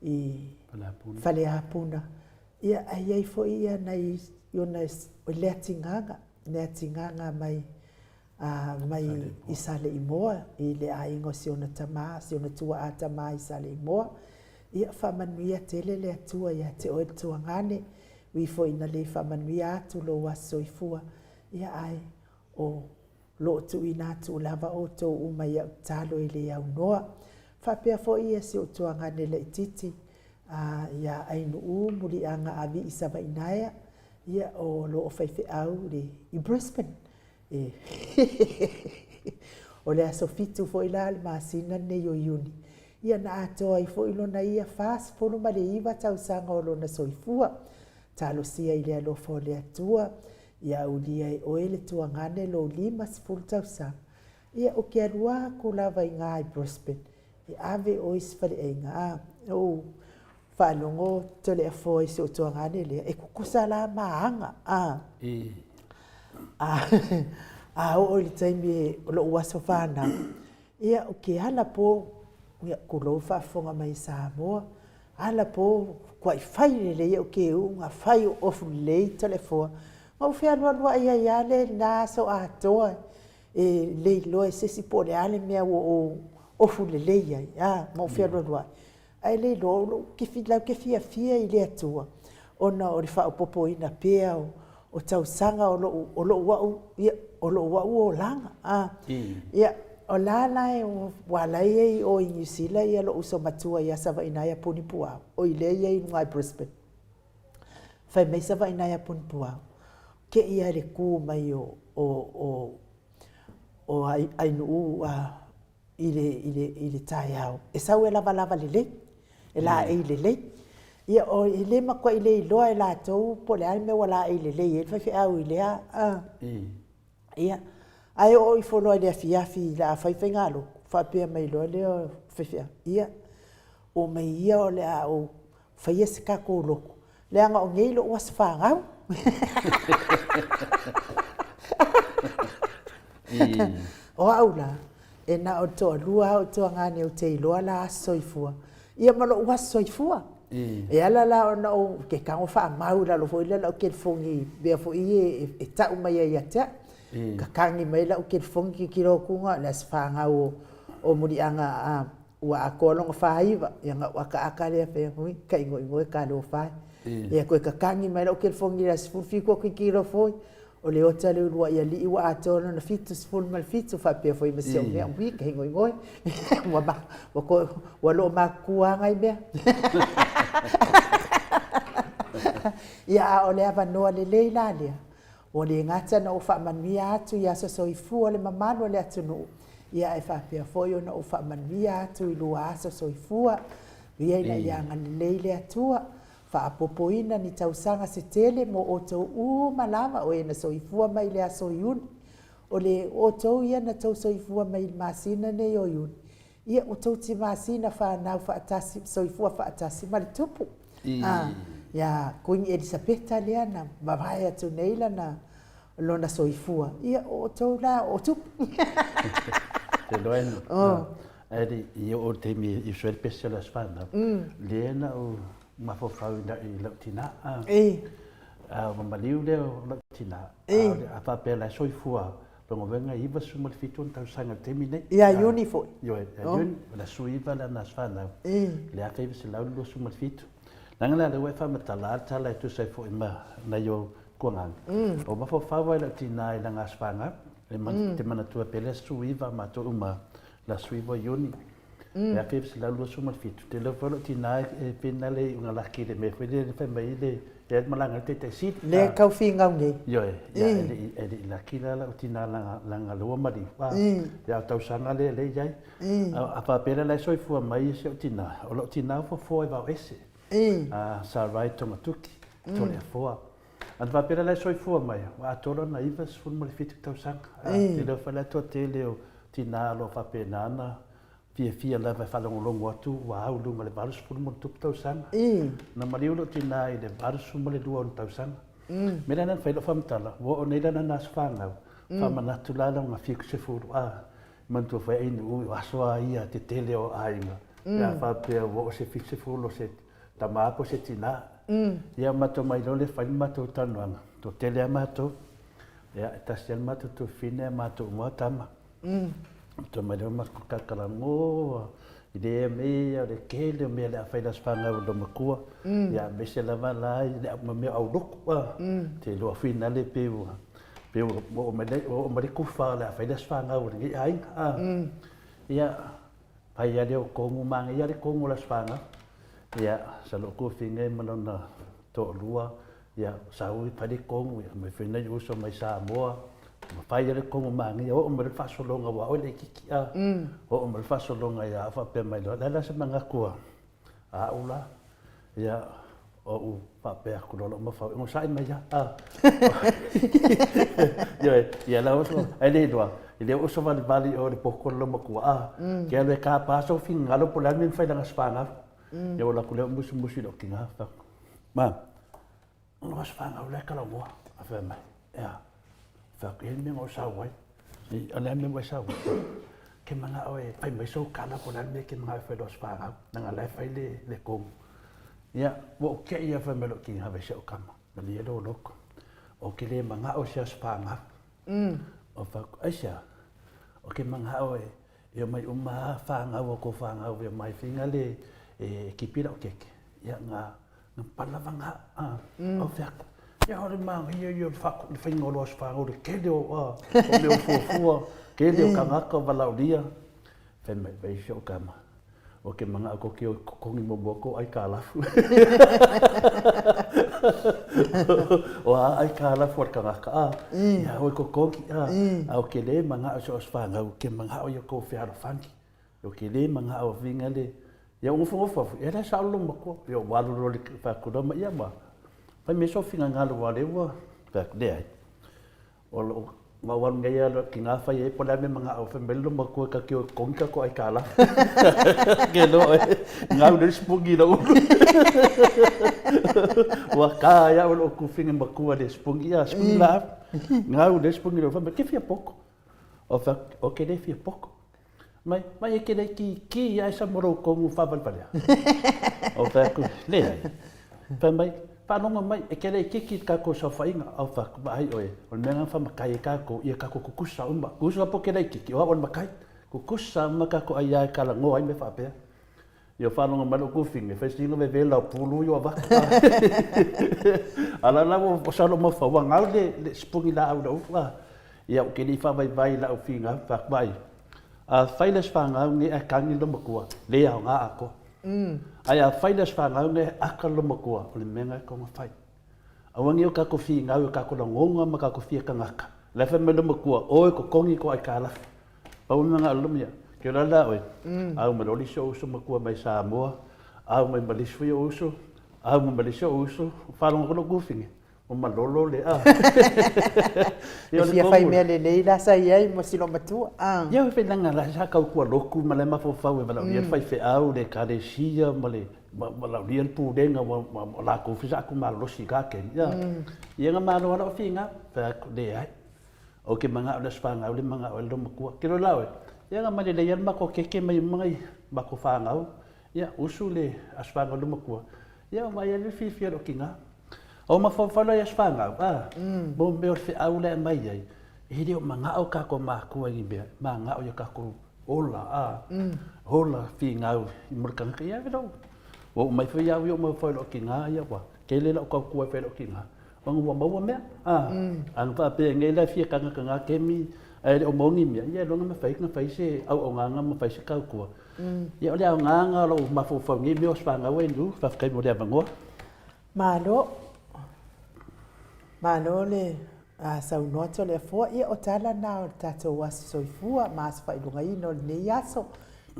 i fale apuna. Ia ai fo ia nei iona lea tinganga mai i sale i moa, i le aingo si ona tua a tama i sale i moa. Ia whamanuia tele le atua ia te oe tuangane, wi fo ina le whamanuia atu lo waso i fua. Ia ai o lo tu ina atu lava o tō uma ia talo i le au noa. Whapea fo ia si o tuangane le titi, ia ainu muri anga avi i sava inaia, ia o lo o whaife au i Brisbane. O le aso fitu fo ila le maasina nei o yuni. Ia na atoa i fo ilo na ia fast fonu ma le iwa tau sanga o lo na soifua. Talo sia i le alofa o le atua, ia ulia e oe le tuangane lo 5 tau sanga. Ia o ke arua ko lava i ngā i Brisbane. E ave o isfale e ngā, whanongo tole a fo isi o tuangane lea, e kukusa la maanga. O li taimi o lo uaso whana. Ia o ke hala po, ia ko lo whafonga mai Samoa, hala po kwa i whai le o ke unga whai o ofu lei telefoa. Mau whea lua ia le nā so a toa, lei loa sesi po le ale mea o ofu le lei ai, mau whea lua. Ai lei lo ke fia i le atua. Ona o le wha o popo ina pea o tau sanga o lo wau o langa. Ia, o lana e walai ei o i New Zealand ia lo uso matua ia sava inaia puni puau. O i lei ei ngai Brisbane. Whai mei sava inaia puni puau. Ke ia le kū mai o ainu i le tai au. E sau e lava le lei. E la ei le lei. Ia o i le makua i le iloa e la tau po le alme wa la ei le lei. E whai au i lea. Ia. Ai o i wholoa lea fiafi la whai ngalo. Whapea mai loa lea whai. Ia. O mai ia o lea o whai ese kako loko. Lea nga o ngei lo was whangau. O aula. E na o toa lua o toa ngane o te iloa la soifua. Ia malo ua soifua. E ala la o na o ke kango wha mau la lo foi la o ke fongi bea fo i e tau mai ai atea. Ka kangi mai la o ke fongi ki ro kunga la sfanga o muri anga ua a kolonga whaiva. Ia nga waka akale a whea hui ka ingo e ka lo whai. Ia koe ka kangi mai la o ke fongi la sfulfi ko ki ro foi. o le ota le ulua ia li ua atona na fitu sifulu ma le fitu faapea foi masio mea ui ka hingoingoi ua loo makukuaga i mea ia a o le avanoa lelei la lea o le gata na o faamanuia atu ia sosoifua o le mamalu o le atunuu ia e faapea foi ona o faamanuia atu i lua a sosoifua ia ina iaga lelei le atua faapopoina ni tausaga setele mo outou uma lava o ena soifua mai le aso iuni o le outou ia na tausoifua mai le masina nei o iuni ia outou ti masina fanau faatasi soifua faatasi ma le tupu ia kuini Elisabeta lea na mavae atu nei lana lona soifua ia outou la o tupu te loena ai ia o te mi i suel pesela sfana lena o mafofau i lautina a mamaliu leo lautina a papela soifua longo venga iva suma le fitu tausaga temi nei ia iuni foi ia iuni la suiva lana sfana le a feiva se lau lo suma le fitu langa la le ua faamatala tala e tusai foi ma na io kuagaga o mafofau ai lautina i laga sfaga te manatua pele suiva matou uma la suiva iuni e a feiva se lau lo suma le fitu te leu lautina e pena le unga laki le me foi le fai mai le e malanga te te sit le kaufingau nei yo e la kila la utina la lua mari pa ya tausaga le jai a papera la soifua mai se utina o lo utina fo va ese sa right to matuki to le foa an papera la soifua mai a tolo na ivas fun mo le fitu tausaga te le fala to te le tina lo fa penana fia la vai fala longo atu wa au lunga le barus fun mo tup tausaga na mariu lo tina i le barus mo le dua tausaga mera nan failo famtala wo o nei lana nasfanga fa manatu la nga fiku se furu man tu fa inu aso ia te tele o ainga ya fa pe wo se fiku se furu se tama po se tina ia mato mai lo le fa mato tanwanga to tele mato ya tasel mato to fine mato mo tama to mai lo mas kakala mo ide me ya de kele me la fa das fanga do makua ya me se la vala ya me au luk te lo fina le peu o me ku fa la fa das fanga o ngi ai ya pa ya de ko mu mang ya de ko mu las fanga ya sa lo ku finge malona to lua ya sa u pa de ko mu me fina yo so mai sa mo ma fai le ko mang ya o me fa so longa wa o le kiki o me fa so longa ya fa pe mai lo la se manga ku ula ya o pa pe ku lo ma fa mo sai mai ya ya la o so ele do ele o so va vali o le poko lo ma ku ke le ka pa so fin ngalo po la min fai la spanga ya la ku le musu lo kinga fa ma no spanga o le ka lo mo a fa mai ya fa ke me o sa wai ni ala me o sa wai ke manga o e pai mai so kala po la me ke manga fa do spanga na la fai le ko ya wo ke ia fa me lo ki ha ve se o kama ni lo loko o ke le manga o se spanga o fa aisha o ke manga o e mai uma fa nga wo ko fa nga ve mai finga le ki pira o ke ya nga pala vanga o fa ya ora mang yo fa ko fa ngo lo spanga o ke le o le fo ke le o kanga ko vala o dia fa me ve se o kama o ke manga ko ke kongi mo boko ai kala o ai kala for kanga ka ya o ko kongi o ke le manga so sfanga o ke manga o ko fiaro fanki o ke le manga o vinga le ya un fo era sa lo mo yo walu ro fa ko do ma ya ba fa me so finga ngalo wale wa fa de ai o ma wan gaya ki nga fa ye pola me mga o femelo mo ko ka ki konka ko ai kala ke lo nga u spungi lo wa ka ya o ku finga mo ko de spungi ya spungla nga u spungi lo fa me ke fia pouco o fa o ke de fia pouco mai ke de ki ya sa moro ko mu fa val pala o fa ku le fa mai pa longa mai e kele kiki ka ko sa fainga au fa ba ai oi on menga fa makai ka ko ia ka ko kusa umba kusa po kele kiki o on makai kusa maka ko ai ka la ngo ai me fa pe Ia whanonga malu kufinge, whaisinga me vela pulu yo waka. Ala la o salo mo fa wangau le spungi la au ufa. Ia o keni fa vai la o finga vai. A failes whangau nge a kangi lo makua, le au ngā ako. Ai a failes whangau nge aka lo makua, o le menga ko ma fai. Awangi o kako finga o kako la ngonga ma kako fia kangaka. Le fa me lo makua, oi ko kongi ko ai kala. Pau nga alumia. Ke rala oi. Au maloli so uso makua mai Samoa. Au mai malisfu yo uso. Au mai malisfu uso. Whalonga kono kufinge. O malolo le a. Ia fai mea le leila sa iai mo silo matua. Ia fe langa la sa kau kua loku ma le mafofau e malau. Ia fai fe au le karesia ma le malau lia purenga ma la kufisa aku malosi kake. Ia nga malo ana o finga. Fa le ai. O ke manga o le spanga o le manga o le makua. Kiro lawe. Ia nga male le yan mako keke mai mai mako whangau. Ia usu le aspanga le makua. Ia mai ele fifia o kinga. O mawhawhala i aspanga. Bo meo te au le mai ai. E reo manga o kako makua i mea. Manga o ia kako ola. Ola fi ngau i murkanga ia vero. O mai whi au i o mawhawhala o kinga ia wa. Kele la o kakua whela o kinga. Wangu wa maua mea. Ang whape ngai la fia kanga kemi. O mongi mea, ia longa ma whaik na whaise au o nganga ma whaise kaukua. Ia o lea o nganga lo mawhawhangi mea o spanga wenu, whawkai mo lea vangoa. Malo le saunoto le fua, ia o tala na o tatou wasi soifua, maas whailunga ino le nei aso.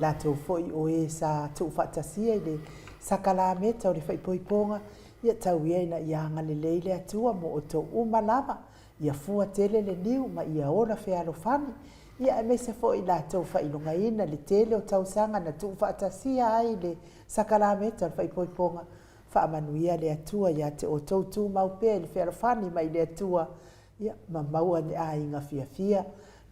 Latou foi o e sa tuu whatasia i le sakala meta o le whaipoiponga, ia tau ia ina ianga le leile atua mo o tau umalama. Ia fua tele le niu ma ia ora fe alofani. Ia me se fo i latou whailunga ina le tele o tausanga na tuu whaatasia ai le sakalameta le whaipoiponga. Whaamanuia le atua ia te o tautu maupea le fe alofani mai le atua. Ia ma maua ne a inga fia.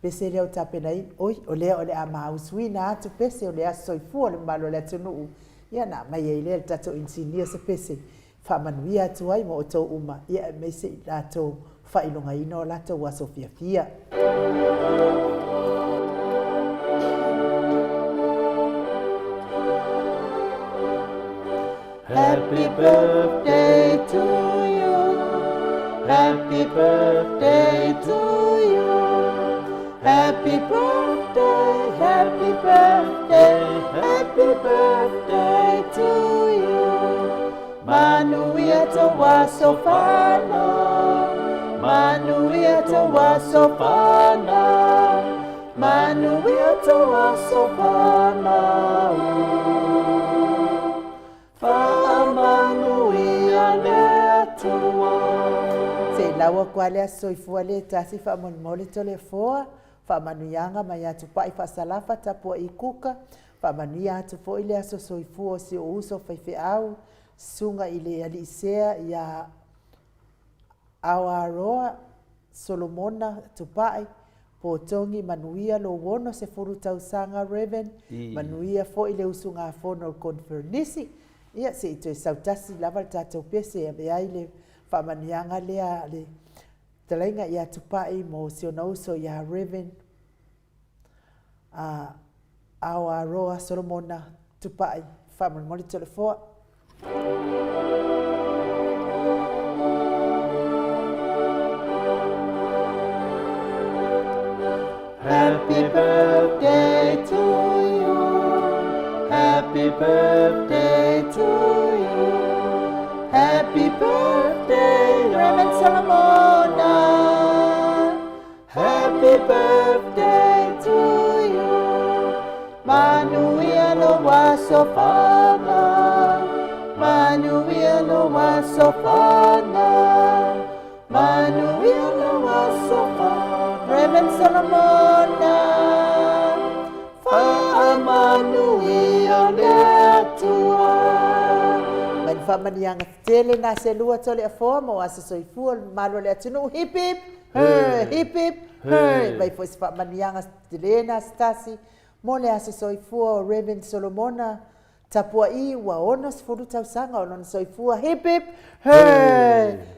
Pese leo tapenai, oi o lea o le a mauswina atu pese o le a soifua le malo le atunuu. Ia na mai e le tato insinia se pese. Whaamanuia atu ai mo o tau uma. Ia me se i latou whailunga ino lato wa Sofia Fia. Happy birthday to you. Happy birthday to you. Happy birthday, happy birthday, happy birthday to you. Manuia to wa Sofano. Manuia to wa Sofana. Manuia to wa Sofana. Manuia le tua. Se laua kwa le soifua le tasi whaamolmole to le foa. Whaamanuianga mai atu pai whasalafa tapua i kuka. Whaamanuia atu fo i le aso soifua si o uso whaife au. Sunga i le alisea ia Awaroa Solomona tupai po tongi manuia lo wono se furu tausanga Reven manuia fo ile usunga fono konfernisi ia se ito sautasi lava tatou pese e me aile whamanianga lea le talainga ia tupai mo siona uso ia Reven Awaroa Solomona tupai whamaniangoli telefoa. Happy birthday to you. Happy birthday to you. Happy birthday, Reverend Solomona. Happy birthday to you. Manuia no wa Sofana. Manuia no wa Sofana. Manuia no wa Sofana. Reverend Solomona, whaamanuia le atua. Mai whamanianga tele na se lua tole a forma o asa soifua malo le atunu hip hip, hip hip, mai fos whamanianga tele na stasi mo le asa soifua o Reverend Solomona tapua i wa onos furu tausanga o non soifua hip hip,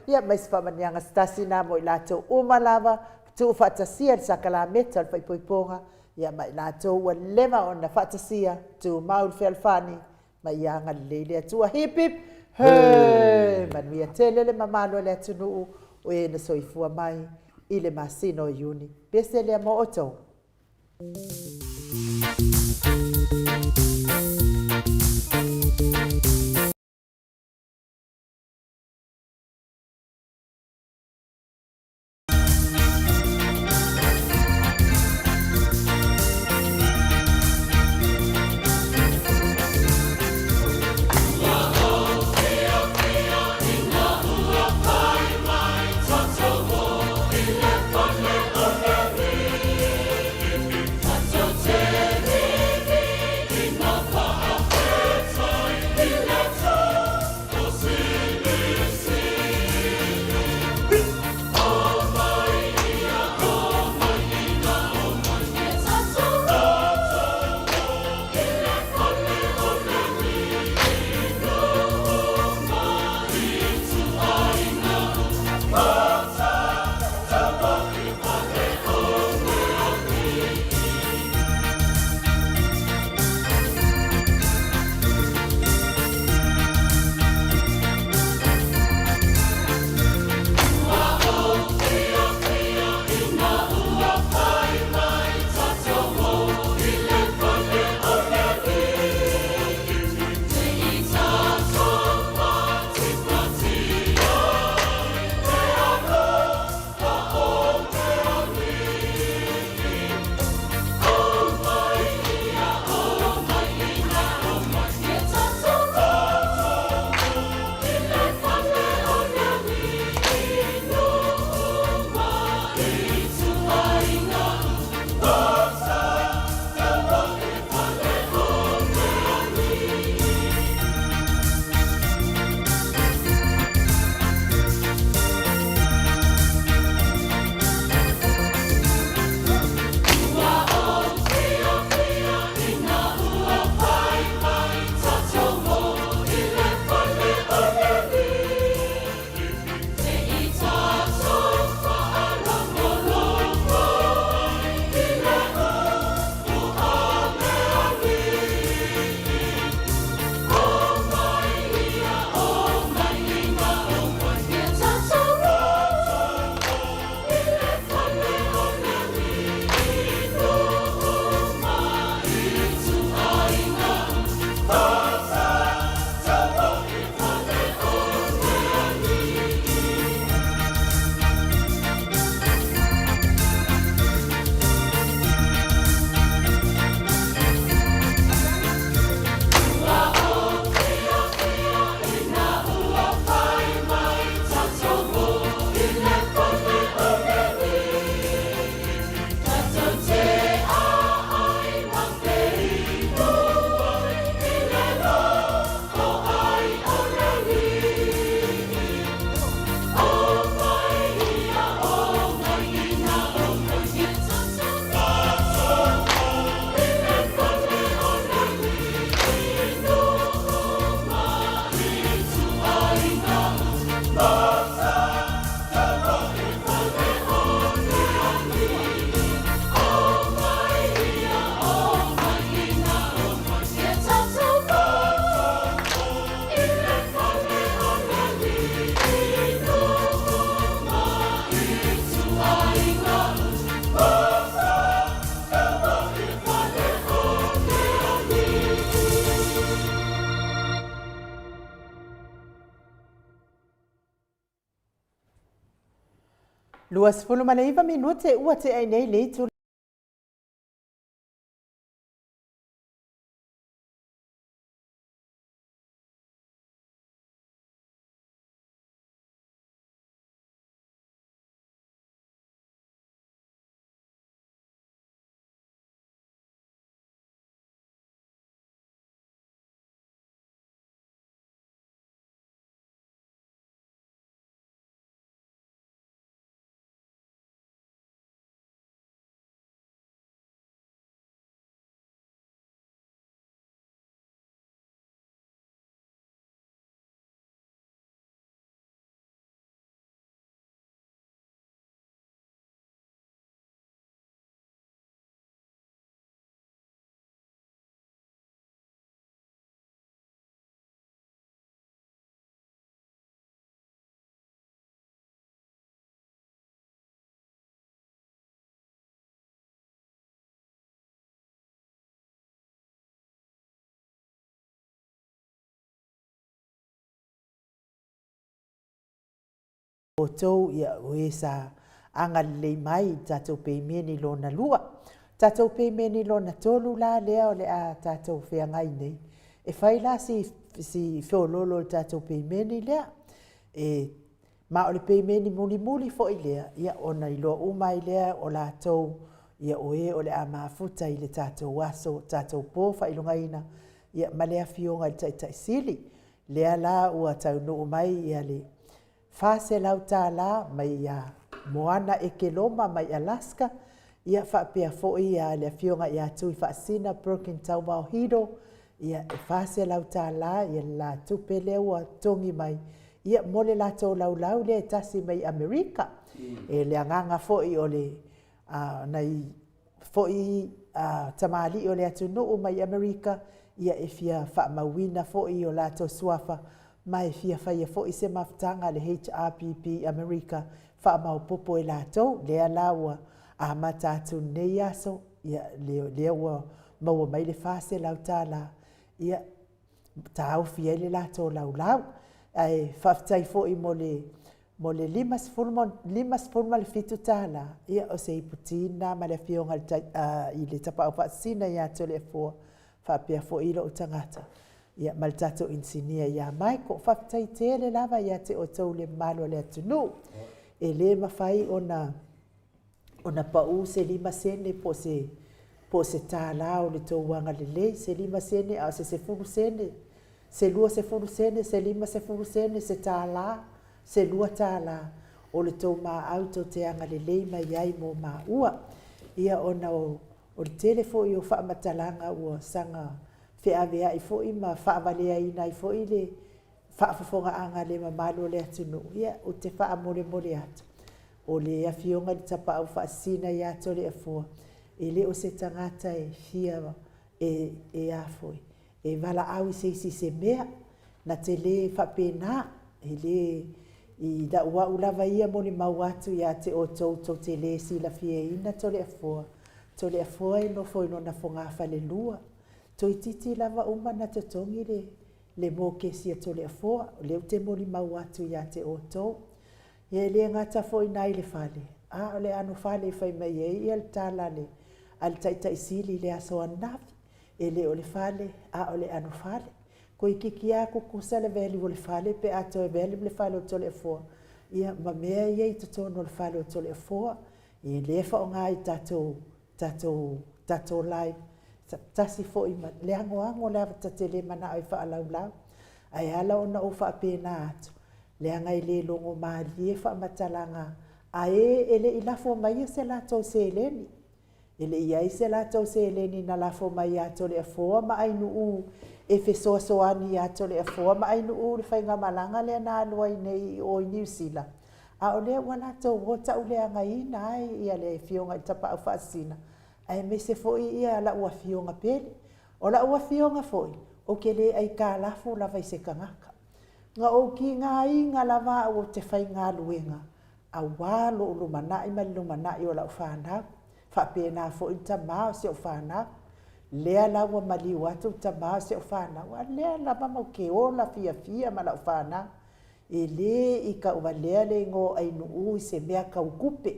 ia mai whamanianga stasi na mo i lato umalava tu fatasia sa kalameta al whaipoiponga ia mai latou ua lema ona fatasia tu maul felfani Maianga lele atua hip hip. Hey, manuia tele le mamalo le atunu o e na soifua mai i le masino iuni. Pese le mo oto. Luas fulu mana iwa minute ua te ai nei leitu o tou ia oe sa anga le mai tatou peimeni lona lua. Tatou peimeni lona tolu la lea o le a tatou whiangai nei. E whai la si whiololo le tatou peimeni lea. E ma o le peimeni muli muli fo i lea. Ia ona i loa umai lea o la tou ia oe o le a mafuta i le tatou waso, tatou pofa i lungaina. Ia malea fionga i tai sili. Lea la ua tau nuu mai ia le fase lau tā la mai ia Moana e ke loma mai Alaska. Ia whapea fo ia le fionga ia tui whaasina Broken Tau Mauhiro. Ia e fase lau tā la ia la tupe leua tongi mai. Ia mole la tō lau lau le tasi mai Amerika. E le anganga fo i o le nei fo i tamali o le atu nuu mai Amerika. Ia e fia whaamawina fo i o la tō suafa. Mai fia whaia fo i se maftanga le HRPP Amerika. Whaamau popo e la tō. Lea laua a matatu nei aso. Ia lea ua maua mai le fase lau tā la. Ia tāu fia le la tō lau lau. Ai whaftai fo i mo le limas fulma le fitu tā la. Ia o se iputina ma le fionga i le tapa au whaasina ia tō le fua. Whapea fo ilo o tangata. Ia maltato insinia ia mai ko whaftai te le lava ia te o tau le malo le atunu. E le mawhai ona pau se lima sene po se tā la o le tō wanga le lei. Se lima sene au se furu sene. Se lua se furu sene, se lima se furu sene, se tā la. Se lua tā la. O le tō maa auto te anga le lei mai iai mo maa ua. Ia ona o le telefo i o whamatalanga ua sanga whiawea i fo i ma whaawalea ina i fo i le whaafafonga anga le mamalo le atunu. Ia o te whaamore more atu. O le awhionga ni tapa au whaasina i ato le afua. E le o se tangata e fia e afoi. E wala au i se mea na te le whapena. E le i da ua ulava ia mo ni mau atu ia te o tau te le si la fia ina to le afua. To le afua e no foi no na fonga whale lua. To i titi lava uma na te tongi le mō kesia to le afua. Leo te mo ni mau atu ia te o tau. Ia le ngata foi nai le whale. O le anu whale whai mai e ia le tala le. Al taitai sili le aso anafi. E le o le whale, o le anu whale. Ko i kiki a kukusa le veli o le whale, pe ato e veli le whale o to le afua. Ia ma mea ia i totono le whale o to le afua. I le wha o ngā i tato live. Tasi fo i le ango le avatate le mana ai wha alau lau. Ai ala ona o wha apena atu. Le angai le longo maali e wha matalanga. E le ilafo mai se la tau se eleni. Ele ia se la tau se eleni na lafo mai ato le afoa ma ainu u. E fe soa soani ato le afoa ma ainu u. Le whainga malanga le ana alua i nei o i New Zealand. A o le wana tau wota u le angai ina ai ia le fionga i tapa au whaasina. Ai me se foi ia la ua fionga pele. O la ua fionga foi. O ke le ai ka lafo la vai se kangaka. Nga o ki ngā inga lava o te whai ngā luenga. A walo o lumanai ma lumanai o la u whanau. Whapena foi ta mao se o whanau. Lea la ua mali watu ta mao se o whanau. A lea la mama ke o la fia ma la u whanau. E le i ka ua lea le ngō ai nuu i se mea kau kupe.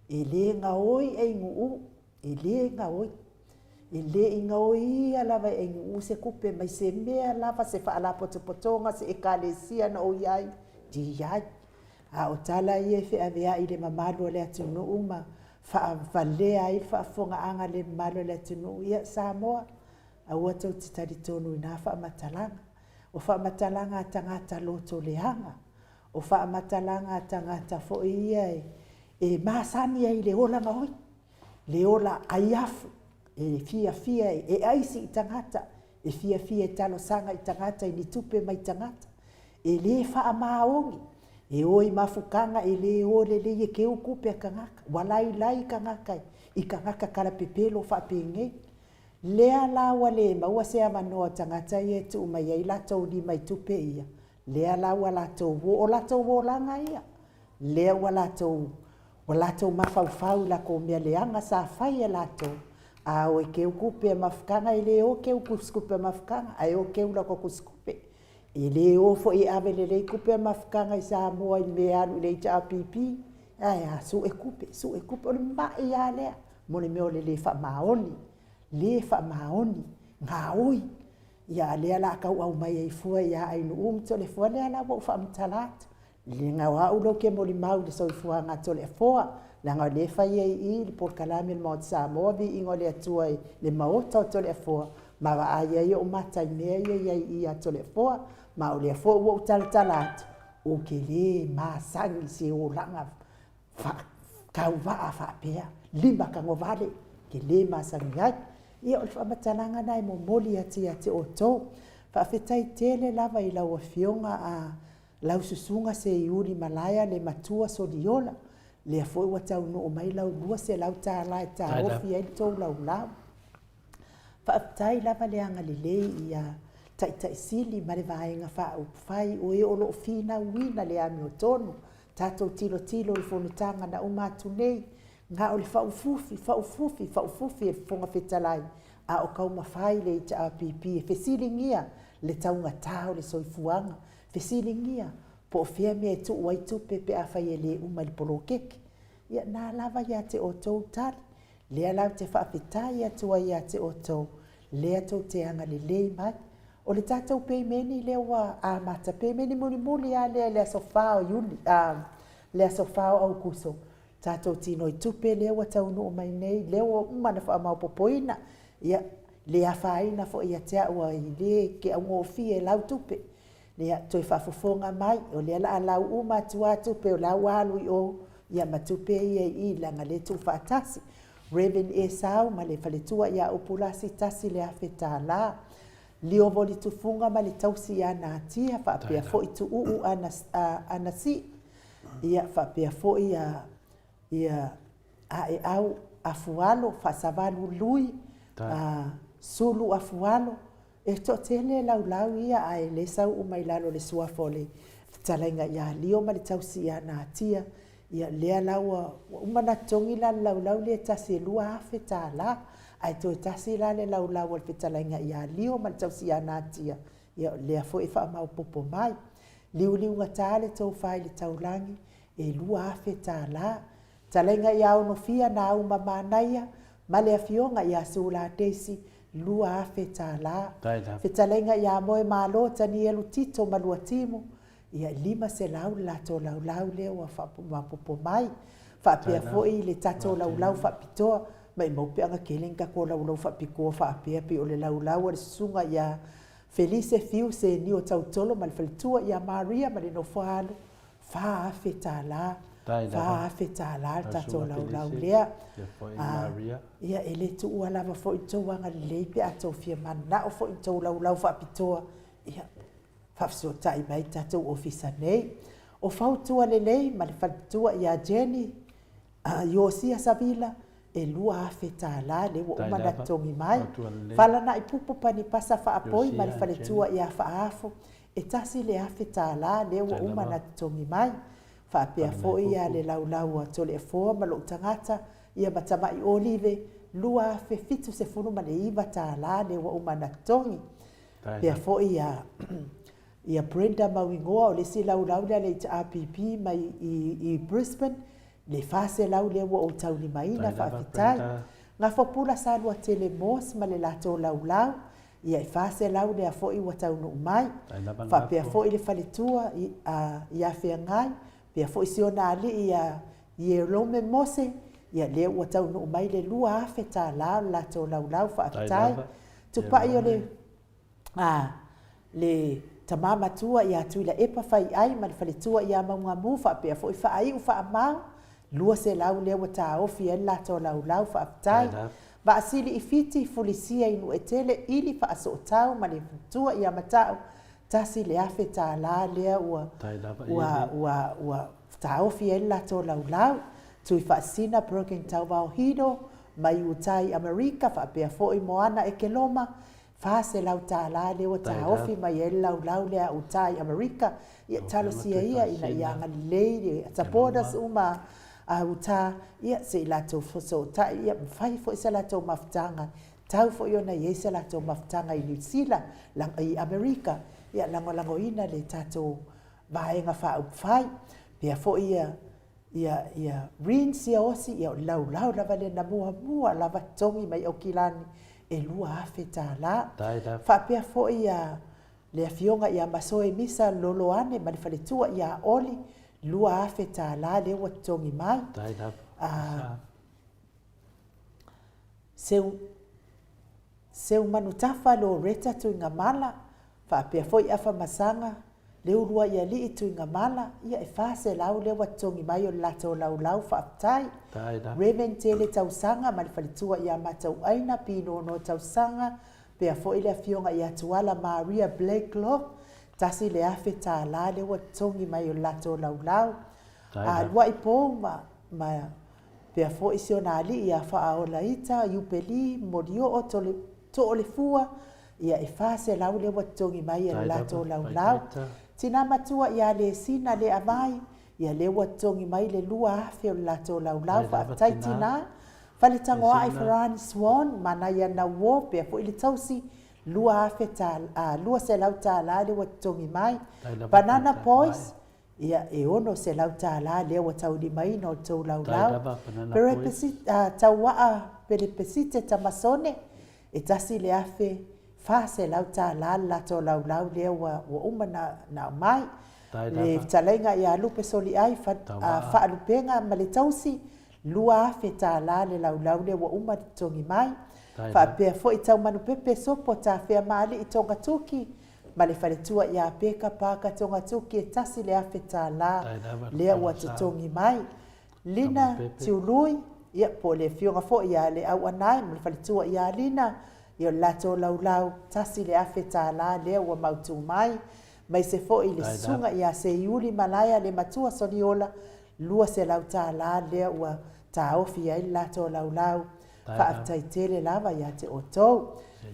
E le ngā oi ai nuu. E le ngā oi. E le i ngā oi ia lava ai nuu se kupe. Mai se mea lava se whaala potopotonga se e kālesia na o iai. Di iai. A o tala i e whiawea i le mamalo le atu nuu ma. Whaalea i whaafonga anga le mamalo le atu nuu. Ia Samoa. A ua tau te tari tonu i nā whaamatalanga. O whaamatalanga tangata loto le hanga. O whaamatalanga tangata fo ia e maasani ai le ola ngahoi. Le ola aiafu. E fia e aisi i tangata. E fia e talo sanga i tangata i ni tupe mai tangata. E le whaamaongi. E oi mafukanga e le ole le e keu kupe a kangaka. Walai lai kangaka i kangaka karapepelo whaapenge. Lea lawa le maua se amanoa tangata i e tu mai ai latou li mai tupe ia. Lea lawa latou wo o latou wo langa ia. Lea wa latou mafaufau la ko mea leanga sa fai e latou. A o e keu kupe mafukanga i le o keu kuskupe mafukanga. A o keu la ko kuskupe. I le o fo i ave le le kupe mafkanga i Samoa i me alu i le ita apipi. Ai, su e kupe o le mai a lea. Mo le meo le wha maoni. Le wha maoni. Ngā oi. Ia lea la kau au mai ai fua ia ai nu to le fua lea la wo wha mtalat. Le ngā wa ulo ke mo le mau le soi fua ngā to le fua. La ngā le whai ai i le por kalami le maot Samoa vi ingo le atua i le maota to le fua. Ma wa ai ai o mata i mea i a to le fua. Ma o le fua ua utalatalat. O ke le ma sangi se o langa kau waa whapea. Lima ka ngovale. Ke le ma sangi ai. Ia o le whamatalanga nai mo moli ati te o tō. Whawhetai tele lava i lau a fionga a lau susunga se iuri malaya le matua so diola. Le a foi wa tau no o mai lau lua se lau tā lai tā ofi ai tō lau lau. Whawhetai lava le anga lelei i a tai sili ma le vaenga wha whai o e o lo fina wina le ami o tonu. Tātou tilo le whonutanga na o mātu nei. Ngā o le whaufufi e whonga whetalai. A o kau mawhai le ita a pipi e whesilingia le taunga tāo le soifuanga. Whesilingia po o whea mea e tu wai tupe pe a whai e le uma le polo keki. Ia nā lava ia te o tau tari. Lea lau te whaafetai atua ia te o tau. Lea tau te anga le lei mai. O le tātou peimeni lewa a mata peimeni muli a lea sofao yuli. Lea sofao au kuso. Tātou tino I tupe lewa taunu o mai nei, lewa umana wha mau popoina, ia lea whaina fo ia te aua I le ke au ngofi e lau tupe. Lea toi whafofonga mai, o lea la lau uma tua tupe o lau alu I o, ia matupe ia I langa le tu whaatasi. Reven e sau, ma le whaletua ia upulasi tasi lea whetā la. Lio voli tufunga ma le tausi ana atia, whaapea fo I tu uu anasi. Ia whaapea fo ia a e au afualo fasavalu lui sulu afualo e to tele lau ia a e le sau umai lalo le suafole talainga ia lio ma le tausi ana atia ia lea lau umana tongi lau le tasi lua afe tala ai to tasi la le lau le talainga ia lio ma le tausi ana atia ia lea fo e fa mau popo mai liu ngata le tau fai le taulangi e lua afe tala Talenga ia ono fia na au mamanaia, male a fionga ia sula tesi, lua afe tala. Talenga ia moe malo tani elu tito malua timu, ia lima se lau lato lau leo a popo mai. Whapea foi le tato lau whapitoa, mai maupe anga kelenga ko lau whapikoa whapea pi o le lau le sunga ia Felice fiu se ni o tautolo mal faltua ia Maria malino falo, fa afe tala. Fa feta la tato lau lea. Ia ele tu ua lava fo I tau anga leipe a tau fia mana o fo I tau lau whapitoa. Ia whafso tai mai tato ofisa nei. O fautua lelei ma le whapitoa ia Jenny Iosia Savila e lua a feta la le wa umana tongi mai. Fala na I pupo pani pasa whaapoi ma le whaletua ia whaafo. E tasi le a feta la le wa umana tongi mai. Whapea fo ia le lau a tole e foa ma lo tangata ia matama I olive lua fe fitu se funu ma le iwa tā la le wa umana tongi. Pea fo ia Brenda Mawingoa o le si lau le le ita APP mai I Brisbane le fase lau le wa o tauni maina whaafitai. Ngā whapula sa lua tele mos ma le lato lau ia I fase lau le a fo I wa taunu umai. Whapea fo I le whaletua ia whea ngai. Pea fo isi ona ali ia lome mose, ia lea ua tau no mai le lua afe tā lato lau whaafitai. Tupai o le tamama tua ia tuila epa whai ai, ma le whaletua ia maunga mu whapea fo I whaai u whaamau, lua se lau lea ua tā ofi en lato lau whaafitai. Ba asili I fiti fulisia inu e tele ili whaaso o tau, ma le tua ia matau, tasi le afe tā lea ua taofi e lato lau tui whaasina Broken Tau Vauhido mai utai Amerika whaapea foi moana e ke loma whaase lau tā la lewa taofi mai e lau lea utai Amerika ia talo sia ia ina ianga lei tapodas uma uta ia se lato foso ta ia whai foi se lato maftanga tau foi ona ia se lato maftanga I New Zealand lang I Amerika ia langolangoina le tatou vaenga whaupwhai. Pea fo ia rinse ia osi ia lau lava le na mua lava tongi mai o kilani e lua afe tā la. Whapea fo ia le afionga ia masoe misa loloane ma le whaletua ia oli lua afe tā la le ua tongi mai. Seu manutafa lo reta tu inga mala, whapea fo ia afa masanga, le urua ia li tu inga mala, ia e whase lau le watongi mai o lato lau whaptai. Reven tele tausanga, ma le whalitua ia matau aina pino no tausanga, pea fo ile afionga ia tuala Maria Blakelock, tasi le afe tā la le watongi mai o lato lau. Lua ipo ma pea fo isiona ali ia whaaola ita, yupeli, morio o to ole fua, ia e whase lau le watongi mai e lato lau. Tina matua ia le sina le amai, ia le watongi mai le lua afe o lato lau. Whaatai tina, whale tangoa ai Ferrani Swan, mana ia na wo, pea fo ili tausi, lua afe lua se lau tā la le watongi mai. Banana Boys, ia e ono se lau tā la le wataudi mai no tau lau. Tauwaa pelepesite tamasone, e tasi le afe whase lau tā la lato lau le wa uma na mai. Le talenga ia lupe soli ai whaalupenga ma le tausi lua afe tā la le lau le wa uma tongi mai. Whaapea fo i tau manu pepe sopo tā whea maali i tonga tuki. Ma le whaletua ia peka pāka tonga tuki e tasi le afe tā la lea ua tongi mai. Lina tiului, ia po le fionga fo ia le au anai, ma le whaletua ia lina, ia lato lau tasi le afe tā la lea ua mautu mai. Mai se fo i le sunga ia se iuli malaya le matua soniola, lua se lau tā la lea ua tā ofi ai lato lau. Whaatai tele lava ia te otou.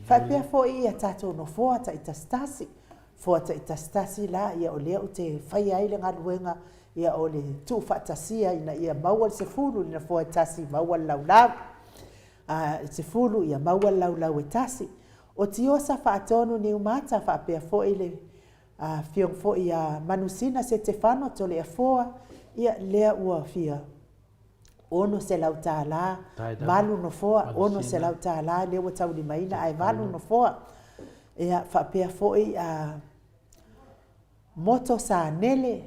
Whapea fo ia tatou no foa ta itastasi. Foa ta itastasi la ia o lea o te whai ai le ngaluenga ia o le tu whaatasia ina ia maua se fulu ina foa tasi maua lau. Se fulu ia maua lau e tasi. O tiosa whaatonu ni umata whapea fo i le fiong fo ia manusina se te whano to lea foa ia lea ua fia. Ono se lau tā la, valu no foa, ono se lau tā la, lewa tau li maina, ai valu no foa. Ea whapea foi moto sa nele,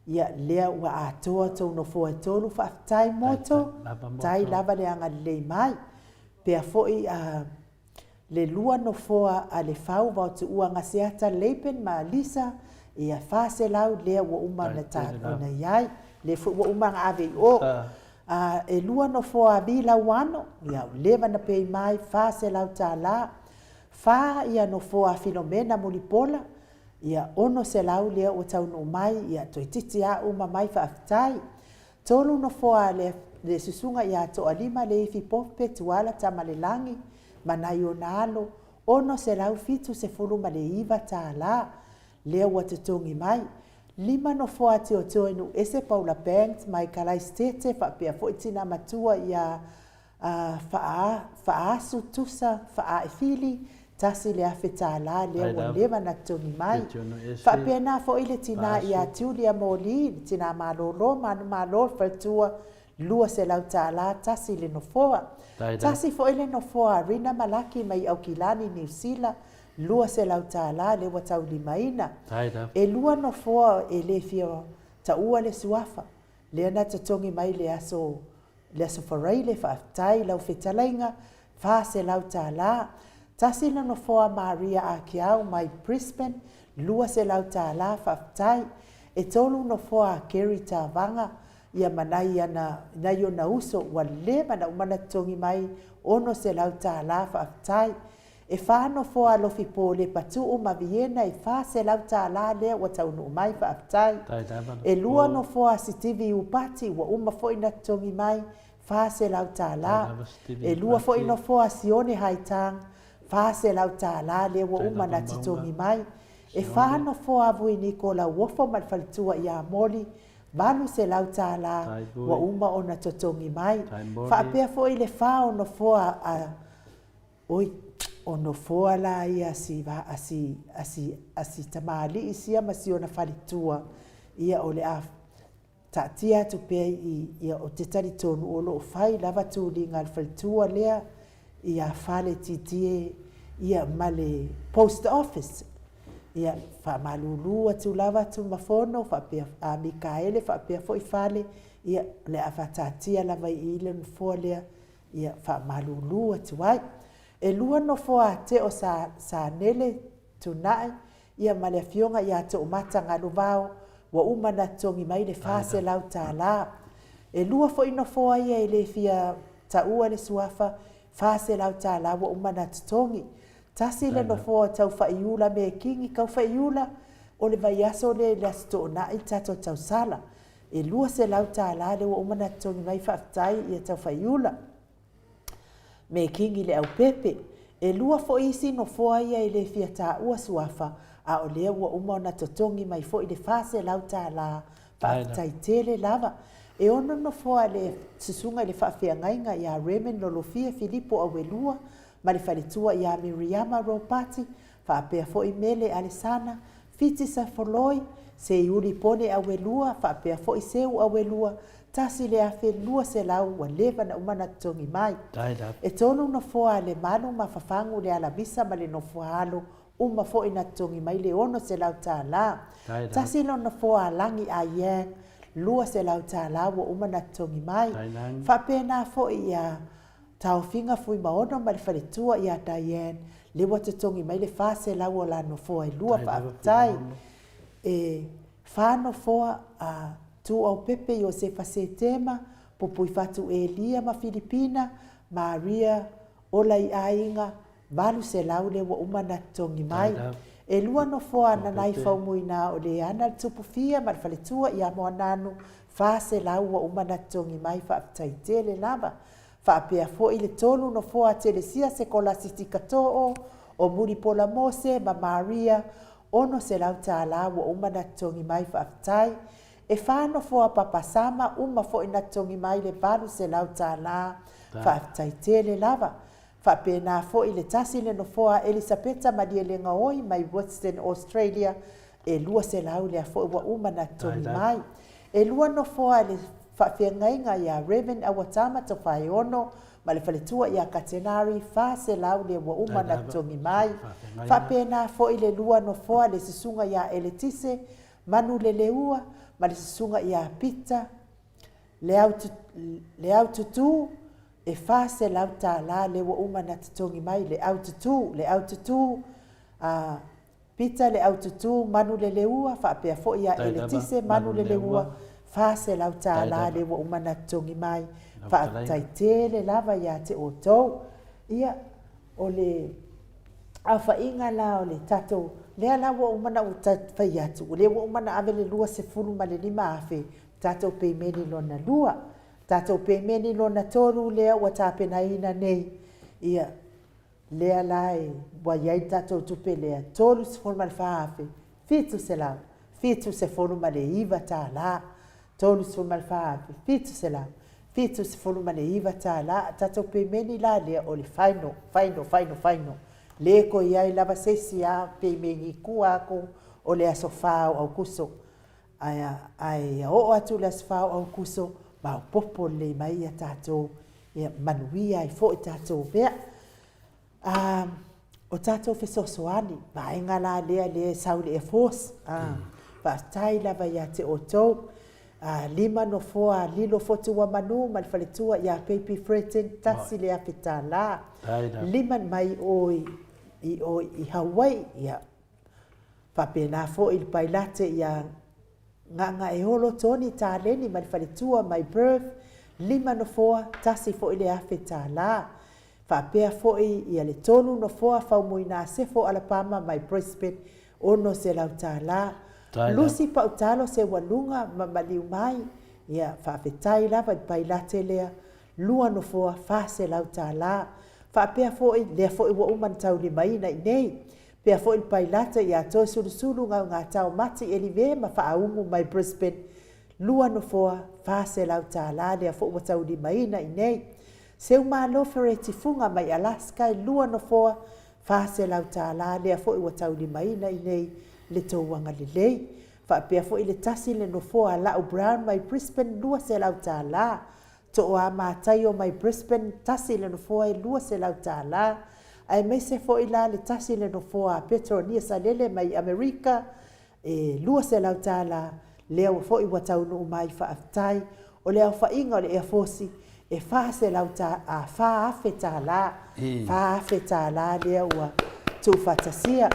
ia lea ua atoa tau no foa tolu, whaatai moto, tai lava le anga lei mai. Pea foi le lua no foa a le fau vau tu ua ngasiata leipen ma Lisa, ia whase lau lea ua umana tā kona iai. Le fu wa umanga ave o e lua no foa bila wano ia leva na pei mai fa se lau tā la fa ia no foa Filomena Molipola ia ono se lau lea o tau no mai ia toititi a uma mai fa aftai tolu no foa le susunga ia to alima le ifi pope tuala tamalelangi manai o nalo ono se lau fitu se fulu ma le iva tā la lea ua tutongi mai. Lima no foa te o teo inu ese Paula Banks mai kalai stete whapea fo itina matua ia whaasu tusa whaa e fili tasi le afe tā la lea ua lewa na tongi mai. Whapea na fo ile tina ia Julia Moli, tina malolo, manu malo whaltua lua se lau tā la tasi le no foa. Tasi fo ile no foa Rina Malaki mai au kilani New Zealand. Lua se lau tā la le watau li maina. E lua no foa e le fia ta ua le suafa. Le ana ta tongi mai le aso wharai le whaatai lau whetalainga. Wha se lau tā la. Tasi no foa Maria Akiau mai Brisbane. Lua se lau tā la whaatai. E tolu no foa Kerry Tavanga. Ia manai ana nai o na uso wa le mana umana tongi mai. Ono se lau tā la whaatai. E whano foa lofi po le patu o maviena e wha se lau tā la lea wa tau no mai whaatai. E lua no foa si tivi upati wa uma fo ina tongi mai wha se lau tā la. E lua fo ina foa si one haitang wha se lau tā la lea wa uma na titongi mai. E whano foa vui niko la wofo malfalitua ia moli Vanu se lau tā la wa uma o na totongi mai. Whaapea fo i le whao no foa oi. o no foa la ia asi tamali isia masiona falitua ia o le a ta'atia atu pea ia o te talitonu o loo fai lava tuliga le falitua lea ia fale titie ia ma le post office ia fa'amalūlū atu lava atu mafono fa'apea a Mikaele fa'apea fo'i fale ia le a fa'atatia lava i le nofoa lea ia fa'amalūlū atu ai e lua nofoa te o sa nele tuna'i ia ma le afioga iā to'omata galuvao ua uma na togi mai le fase lau tālā e lua fo'i nofoa ia i le fia ta'ua le suafa fase lau tālā ua uma na totogi tasi le nofoa tau faiula me kingi kau faiula o le vaiaso le aso to'ona'i tatou tausala e lua se lau tālā le ua uma na togi mai fa'afetai ia tau faiula me kingi le au pepe e lua fo'i isi nofoa ia i le fia ta'ua suafa a o lea ua uma ona totogi mai fo'i le fase lau tālā fa'afetaitele lava e ono nofoa le susuga i le fa'afeagaiga iā Remen Lolofia Filipo Auelua ma le faletua iā Miriama Ropati fa'apea fo'i mele Alesana Fiti Safoloi se iuli pone Auelua fa'apea fo'i seu Auelua tasi le afelua se lau ua leva na uma na totogi mai e tonu nofoa le manu ma fafangu le alamisa ma le nofoa alo uma fo'i na totogi mai le ono se lau tālā tasi lo nofoa alangi a Yang lua se lau tālā ua uma na totogi mai fa'apena fo'i ia taofiga fui maono ma le faletua iā Diane le ua totogi mai le fase lau o la nofoa i lua fa'afetai e fanofoa a tu au pepe yo se fasetema popui fatu Elia ma Filipina Maria ola i ainga balu se lau le ua uma na totogi mai e lua nofoa na nai faumuina o le ana le tupufia ma le faletua iā Moananu fase lau ua uma na totogi mai fa'afetaitele lava fa'apea fo'i le tolu nofoa telesia se kolasiti kato'o o Mulipola Mose ma Maria ono se lau tālā ua uma na totogi mai fa'afetai e fanofoa papasama uma fo'i na totogi mai le balu se lau tālā fa'afetaitele lava fa'apena fo'i le tasi le nofoa Elisapeta Malielegaoi mai Western Australia e lua se lau lea fo'i ua uma na totogi mai e lua nofoa le fa'afeagaiga iā Reven Awatama Tofaiona ma le faletua iā Katenari fase lau le ua uma na totogi mai fa'apena fo'i le lua nofoa le susuga iā Eletise manu leleua ma le susuga iā Pita le au tutū e fase lau tālā le ua uma na totogi mai le au tutū Pita le au tutū manu leleua fa'apea fo'i iā Eletise manu leleua fase lau tālā le ua uma na totogi mai fa'afetaitele lava iā te outou ia o le ʻaofaʻiga la o le tatou lea la ua uma na ua fai atu o lea ua uma na ave le 2 ma le 5 afe tatou peimeni lona 2 tatou peimeni lona 3 lea ua tapenaina nei ia lea la e ua iai tatou tupe lea 3 ma le 4 afe fitu se lau fitu se 4 ma le 5 tālā 3 ma le 4 afe fitu se lau fitu se 4 ma le 5 tālā tatou peimeni la lea o le faino le ko iai lava sesi a peimeni kua ako o le asofa o kuso ai o atu le asofa o kuso ma popo le mai a tatou ia manuia ai fo tatou bea o tatou fesoasoani vaega la lea le saule e force fa'atai lava iā te outou 5 nofoa lilo fotua manu ma le faletua iā Peipi Freton tasi le afe tālā 5 mai i Hawaii ia fa'apena fo'i le pailate ia ngaga e holo toni taleni ma le faletua mai Perth 5 nofoa tasi fo'i le afe tālā fa'apea fo'i ia le 3 nofoa faumuina sefo Alabama mai Brisbane ono se lau tālā lusi pautalo se waluga ma maliu mai ia fa'afetai lava i pailate lea 2 nofoa fase lau tālā fa'apea fo'i lea fo'i ua uma na taulimaina i nei pea fo'i le pailate iā toe sulusulu gauga taomati Elive ma fa'aumu mai Brisbane 2 nofoa fase lau tālā lea fo'i ua taulimaina i nei seu malo feretifuga mai Alaska i 2 nofoa Fase lau tālā lea fo'i ua taulimaina i nei le tauanga lelei. Whaapea fo'i le tasi le nofoa Lau Brown mai Brisbane lua se lau tālā. To a mātai o mai Brisbane tasi le nofoa e lua se lau tālā. Ai mai se fo'i la le tasi le nofoa Petronia Salele mai Amerika e lua se lau tālā. Lea ua fo'i ua taunu mai whaafitai o lea whainga o le ea fosi e whaase lau whaafe tālā. Whaafe tālā lea ua tūwhatasia.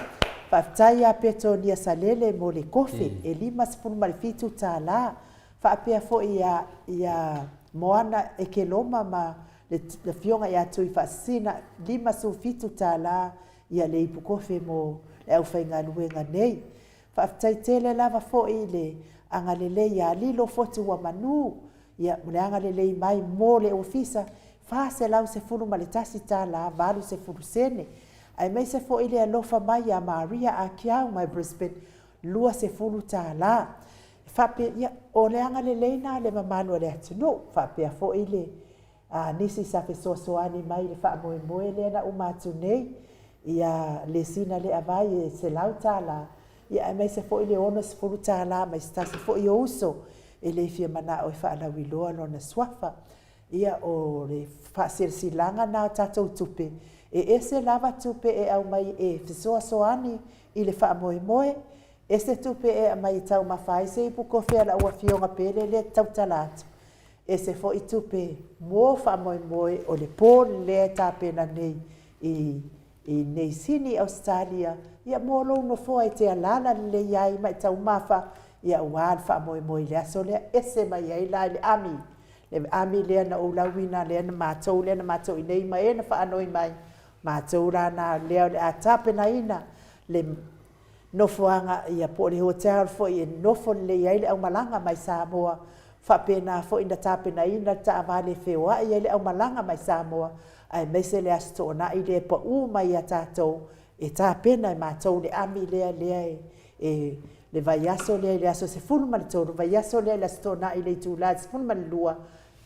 Whaafitai a Petronia Salele mo le kofi e 5.5 tālā. Whaapea fo'i ia moana e ke loma ma le fionga ia tui whaasina 5.5 tālā ia le ipu kofi mo le au whainga luenga nei. Whaafitai tele lava fo'i le anga lele ia lilo fotu wa manu ia le anga lele mai mo le ofisa whaase lau se funu ma le tasi tālā valu se funu sene. Ai mai se fo'i le alofa mai a Maria a Kiau mai Brisbane lua se funu tālā. Whapea ia o le anga lele na le mamanu le atunu. Whapea fo'i le nisi sa fe sosoani mai le wha moe moe le na umatu nei. Ia le sina le avai e se lau tālā. Ia ai mai se fo'i le ono se funu tālā mai se tasi fo'i o uso. E le fia mana o wha ala wiloa lo na swafa. Ia o le wha silanga na tatou tupe. E ese lava tupe e au mai e fisoa soani i le wha moe moe. Ese tupe e mai i tau mawhai se ipu kofi ala ua fionga pele le tau talatu. Ese fo'i tupe mo wha moe moe o le pōle le tāpena nei i nei sini Australia. Ia mōlo no foa e te alala le iai mai tau mawha. Ia uan wha moe moe le aso lea ese mai ai la le ami. Le ami lea na ulawina lea na mātou i nei mai e na wha anoi mai. Mātou rana lea le a tāpena ina le nofoanga ia po le hotel fo i nofo le iai le au malanga mai Samoa. Whapena fo ina tāpena ina ta amale whewa i le au malanga mai Samoa. Ai mese le asto na i le pa u mai a tātou e tāpena i mātou le ami lea le vaiaso le aso se fulma le toro vaiaso le asto na i le tūla se fulma le lua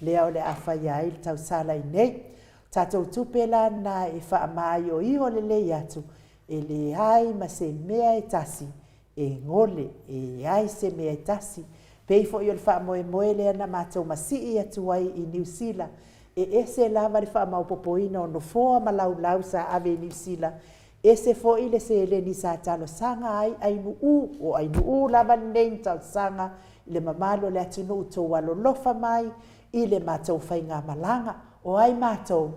lea o le awhaia i le tau sala i nei. Tātou tupela na e wha mai o iho le atu. E le ai ma se mea e tasi, e ngole, e ai se mea e tasi. Pei fo i o le wha moe moe lea na mātou masi i atu ai i New Zealand. E ese lava le wha maupopoina o no foa ma lau sa ave i New Zealand. Ese fo i le se le ni sa talo sanga ai nu o ai nu lava nei talo sanga i le mamalo le atu no uto walo lofa mai i le mātou whainga malanga o ai mātou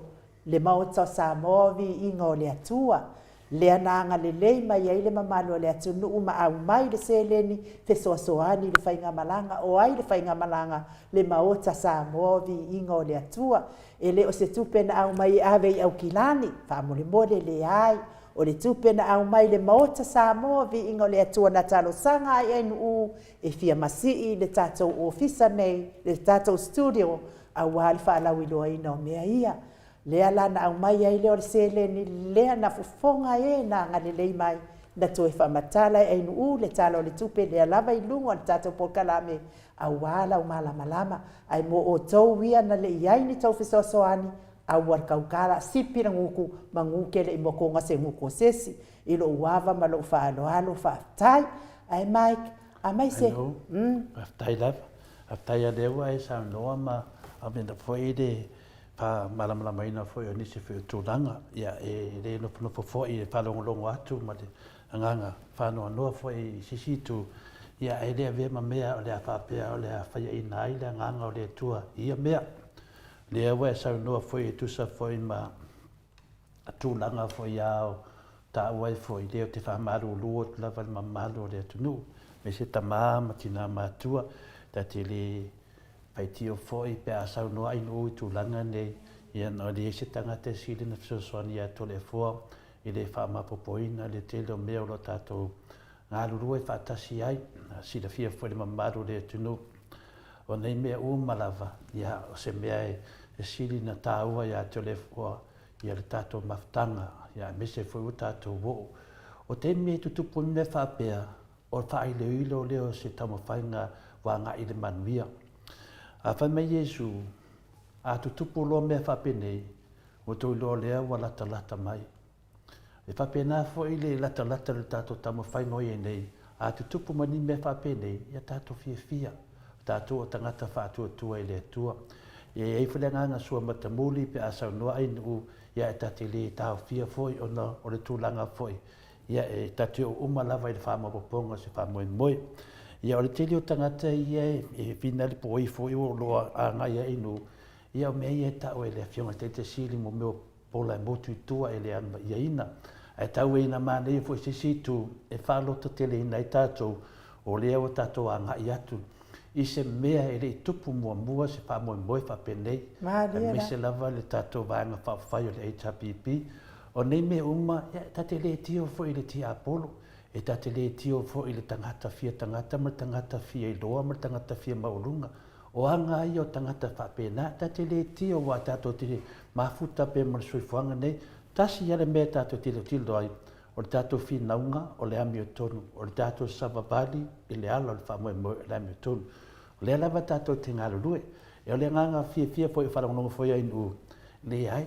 le maota sa movi ingo le atua. Lea nanga le lei mai ai le mamalo le atu nuu ma au mai le seleni te soasoani le whainga malanga o ai le whainga malanga le maota sa movi ingo le atua. E le o se tupena au mai ave i au kilani, whamole mole le ai. O le tupena au mai le maota sa movi ingo le atua na talo sanga ai nuu e fia masi le tatou ofisa nei, le tatou studio au wali whaalau iloa ina o mea ia. Lea lana au mai ai leo le seleni lea na fufonga e na ngane lei mai na toe whamatala e nuu le talo le tupe lea lava i lungo le tatou pokalame au wala o malama ai mo o tau wia na le iai ni tau fisosoani au war kaukala sipira nguku manguke le imokonga se nguku sesi ilo uava ma lo whaaloalo whaatai ai Mike a mai se whaatai lava whaatai a lewa e sa noa ma a mena fwede pa malama ina foi o nisi fe tūlanga ia e le no foi e palongolongo atu ma le anganga whanau noa foi sisitu ia e le ave ma mea o le a whapea o le a whaia ina ai le anganga o le tua ia mea le awa e sau noa foi e tusa foi ma tūlanga foi au ta awai foi leo te whamaru luo lava le mamalu o le atunu me se tamā ma tina mātua ta te le pai tio foi pe asau no ai no tu langa nei ia no le se tanga te sile na sosoani a to le fo i le fa ma popoina le te lo meo lo tato nga lu e fa tasi ai si le fia foi le mamaru le tunu o nei me o malava ia o se me ai e sile na taua ia to le fo ia le tato maftanga ia me se foi o tato wo o te me tu pun me fa pe o fa i le ilo le se tamo fainga wa nga i le manuia a fa mai Yesu a tu tupu lo me fa penei o to lo le wala talata mai e whapena fo i le lata le tātou tamo whainoi e nei. A tu tupu mani me whapenei, ia tātou fia. Tātou o tangata whātua tua i le atua. E ei whalenganga sua matamuli pe a saunoa ai nu ia e tate le tāu fia foi o le tūlanga foi. Ia e tate o umalawa i le whamapoponga se whamoe. Ia o le tele o tangata ia e whina le poi foi o loa a ngai ai nu. Ia o mea ia tau e le fionga te sili mo meo pola e motu i tua e le anma ia ina. Ai tau e ina mānei foi se situ e whalota tele ina i tātou o lea o tātou a ngai atu. I se mea e le tupu mua se whamoe whapenei. E mise lava le tātou vāanga whawhai o le HRPP. O nei me uma, tate le tio foi le tia Apollo. E tate le tio foi le tangata ma tangata fia i loa, ma tangata fia maurunga. O anga ai o tangata whapena, tate le tio wa tātou tiri mafuta pe ma suifuanga nei. Tasi ia le mea tātou tilo ai. O le tātou whinaunga o le ami o tonu. O le tātou savabali i le ala o le whamoe le ami o tonu. O le alawa tātou te ngarurue. E o le nganga fia po i wharangononga foi ai nu le ai.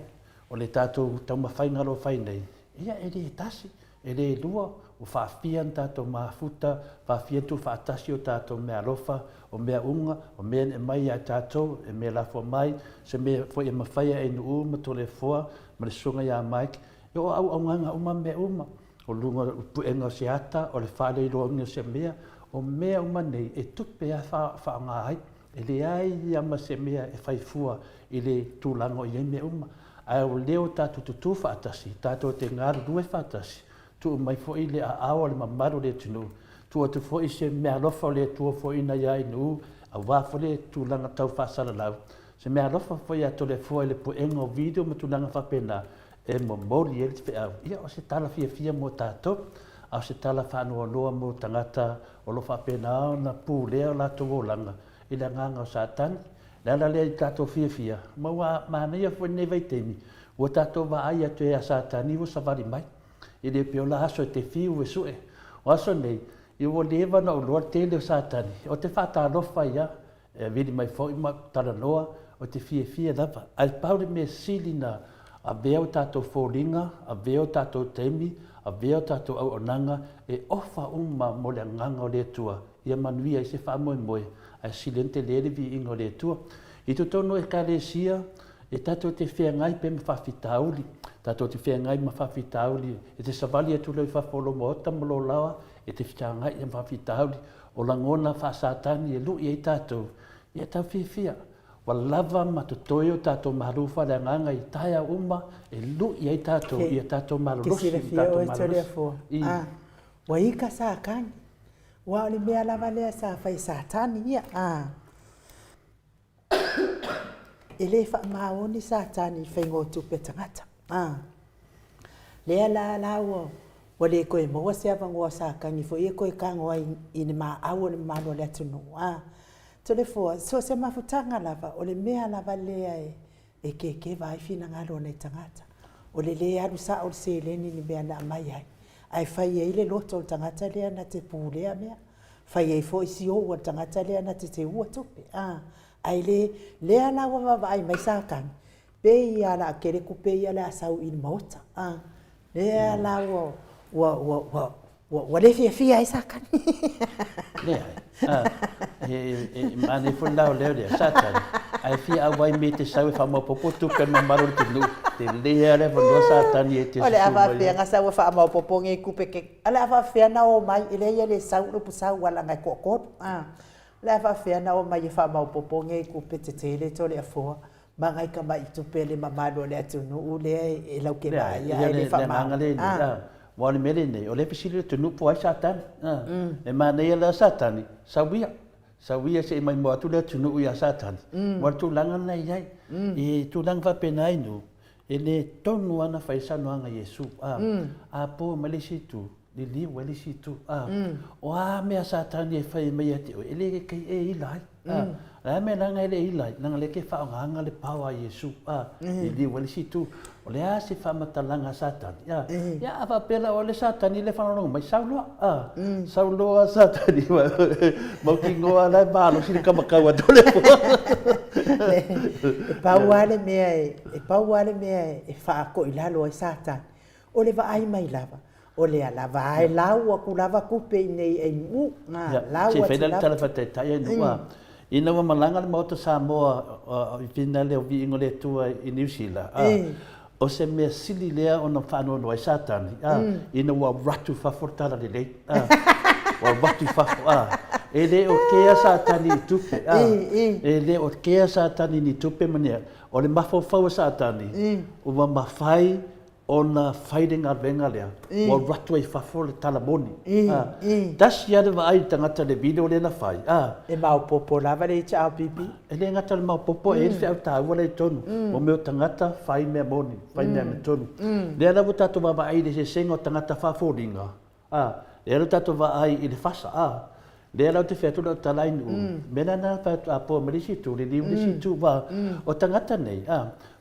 O le tātou taumawhai ngaro whai nei. Ia e le tasi, e le lua, o whaafian tātou mafuta, whaafian tu whaatasi o tātou mea rofa, o mea unga, o mea ne mai a tātou, e mea lafo mai, se mea foi e mawhaia e nu ma tole foa, ma le sunga ia maik. E o au nganga uma mea uma. O lunga puenga o se ata, o le whale i roa se mea, o mea uma nei, e tupe a whaanga ai, e le ai ia ma se mea e whaifua i le tūlango i e mea uma. Ai o leo tātou tutu whaatasi, tātou te ngaru rue whaatasi, tu mai fo i le a awa le mamaru le tunu, tu o te fo i se mea lofa le tua fo ina iai nu, a wafo le tūlanga tau whaasara lau. Se mea lofa fo i ato le fo i le puenga o video ma tūlanga whapena, e mo mori e le te au. Ia o se tala fia mo tātou, a se tala whanua noa mo tangata o lo whapena au na pū lea o lato o langa, i le nganga o sātani. Lala lea i tātou fia. Maua mānea fo nei vai temi, o tātou wa ai atu e a sātani o savari mai. I le piola aso e te fiu e sue. O aso nei, i o lewa na o loa tele o sātani. O te whata alofa ia, e vidi mai fo i ma tala noa, o te fia lava. Ai paure me silina a veo tātou fōringa, a veo tātou temi, a veo tātou au onanga, e ofa uma mo le nganga o le tua. Ia manuia i se whamoe, ai silente lere vi ingo le tua. I tu tono e kalesia, e tātou te whea ngai pe me whawhitauli. Tātou te whea ngai ma whawhitauli. E te savali atu leu whawholo mo ota mo lo lawa, e te whita ngai e whawhitauli. O langona whaasātani e lui e tātou. Ia tau whiwhia. Wa lava ma tu toyo tātou maharufa le nganga i taia uma, e lui e tātou. Ia tātou maharusi. Ke sire o e tole fo. Wa ika sa kanyi. Wa le mea lava lea sa whai sātani ia. E le wha maoni sātani whaingo tupe tangata. Lea la wa le koe maua se awangoa sākangi fo e koe kangoa i ne maa au le mano le atunu. To le fo, so se mafutanga lava, o le mea lava lea e ke vai fina ngalo nei tangata. O le lea aru sa o se leni ni mea na mai ai. Ai whai e ile loto o tangata lea na te pūlea mea. Whai e fo isi o ua tangata lea na te ua tope. Ai lea la wa ai mai sākang. Pe ia la kere kupe ia la sau in mota. Lea la wa le fia ai sākang. Lea ai. Mane fo lau leo lea sākang. Ai fia au wai me te sau e whamau popo tupe ma maro te nu. Te lea le vanua sātani e te ole ava fia nga sau e whamau popo nge kupe ke. Ale ava fia na o mai ile ia le sau lupu sau wala ngai kokot. Le ava fia na o mai e whamau popo nge kupe te tele tole a fua. Mangai ka mai tupe le mamalo le atunu u le e lau ke mai ia e le whamau. Wale mele nei, o le pisili le tunu po ai sātani. E manei ala sātani, Sawia se mai mo atu le tunu ia sātani. Wa tūlanga nei iai. E tūlanga whapena inu. E le tonu ana whaisano anga Yesu. A po malisitu, li walisitu. O a mea sātani e whai mai ati o. E le kei e ilai. La me nanga ele ilai, nanga le ke whaonganga le pawa Yesu. E li walisitu. O le a se whamatalanga sātani. Ia awa pela o le sātani le whanonga mai sauloa. Sauloa sātani. Mau ki ngoa lai mālo sini kamakaua tole po. E pau ale mea e whaako i lalo e sātani. o le vaai mai lava. O le lava ai lau aku lava kupe i nei e mu. Lau atu lava. Se whainale tala whatetai anu a. Ina wa malanga le mauta Samoa i whina leo vi ingo le tua i New Zealand. O se mea sili lea o na whanau noai satani. Ina wa ratu whafortara le lei. Wa ratu whafo. E le o kea satani i tupe. E le o kea satani ni tupe mania. O le mawhawhau satani. O wa mawhai o na whairinga venga lea. Wa ratu ai whafo le talamoni. Tasi ane wa ai tangata le video le na whai. E mau popo lava le icha au pipi. E le ngata le mau popo e le au tāua le tonu. O meo tangata whai mea moni. Whai mea me tonu. Le ana wo tato wa ai le se sengo tangata whafōringa. Le ana tato wa ai i le whasa. Le ana te whetu na talainu. Mena na whatu a po marisi tu. Le liu lisi tu wa o tangata nei.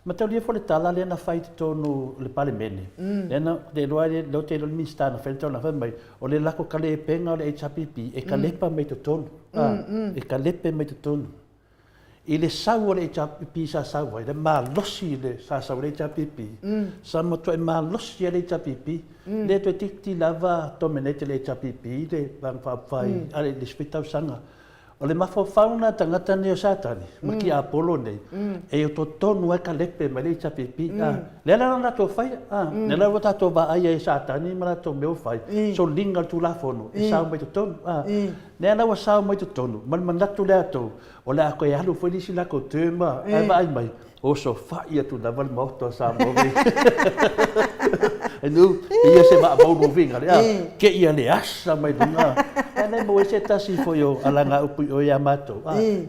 Ma tau lia fole tala le ana whai te tonu le pale mene. Le ana le roa le lo te lo minsta na whentou na whamai. O le lako kale e penga o le HPP. E ka lepa mai te tonu. E ka lepe mai te tonu. I le sau o le HPP sa sau ai. Le maa losi le sa sau le HPP. Sa moto e maa losi le HPP. Le to e tikti lava tomenete le HPP. Le vang whawhai. Ale le spitau sanga. O le mawhawhauna tangata neo satani, maki a Apollo nei, e o to tonu e ka lepe mai le HPP. Le ala na to whai, le ala wata to wa aia e satani, ma to meo whai, so linga tu la fono, e sao mai to tonu. Le ala wa sao mai to tonu, man manatu le ato, o le ako e halu whanisi lako tēma, e wa ai mai, o so whai atu na wal mauto sa movi. E nu, ia se maa mau movinga, ke ia le asa mai dunga. Nei mo se tasi fo yo alanga upu o ya mato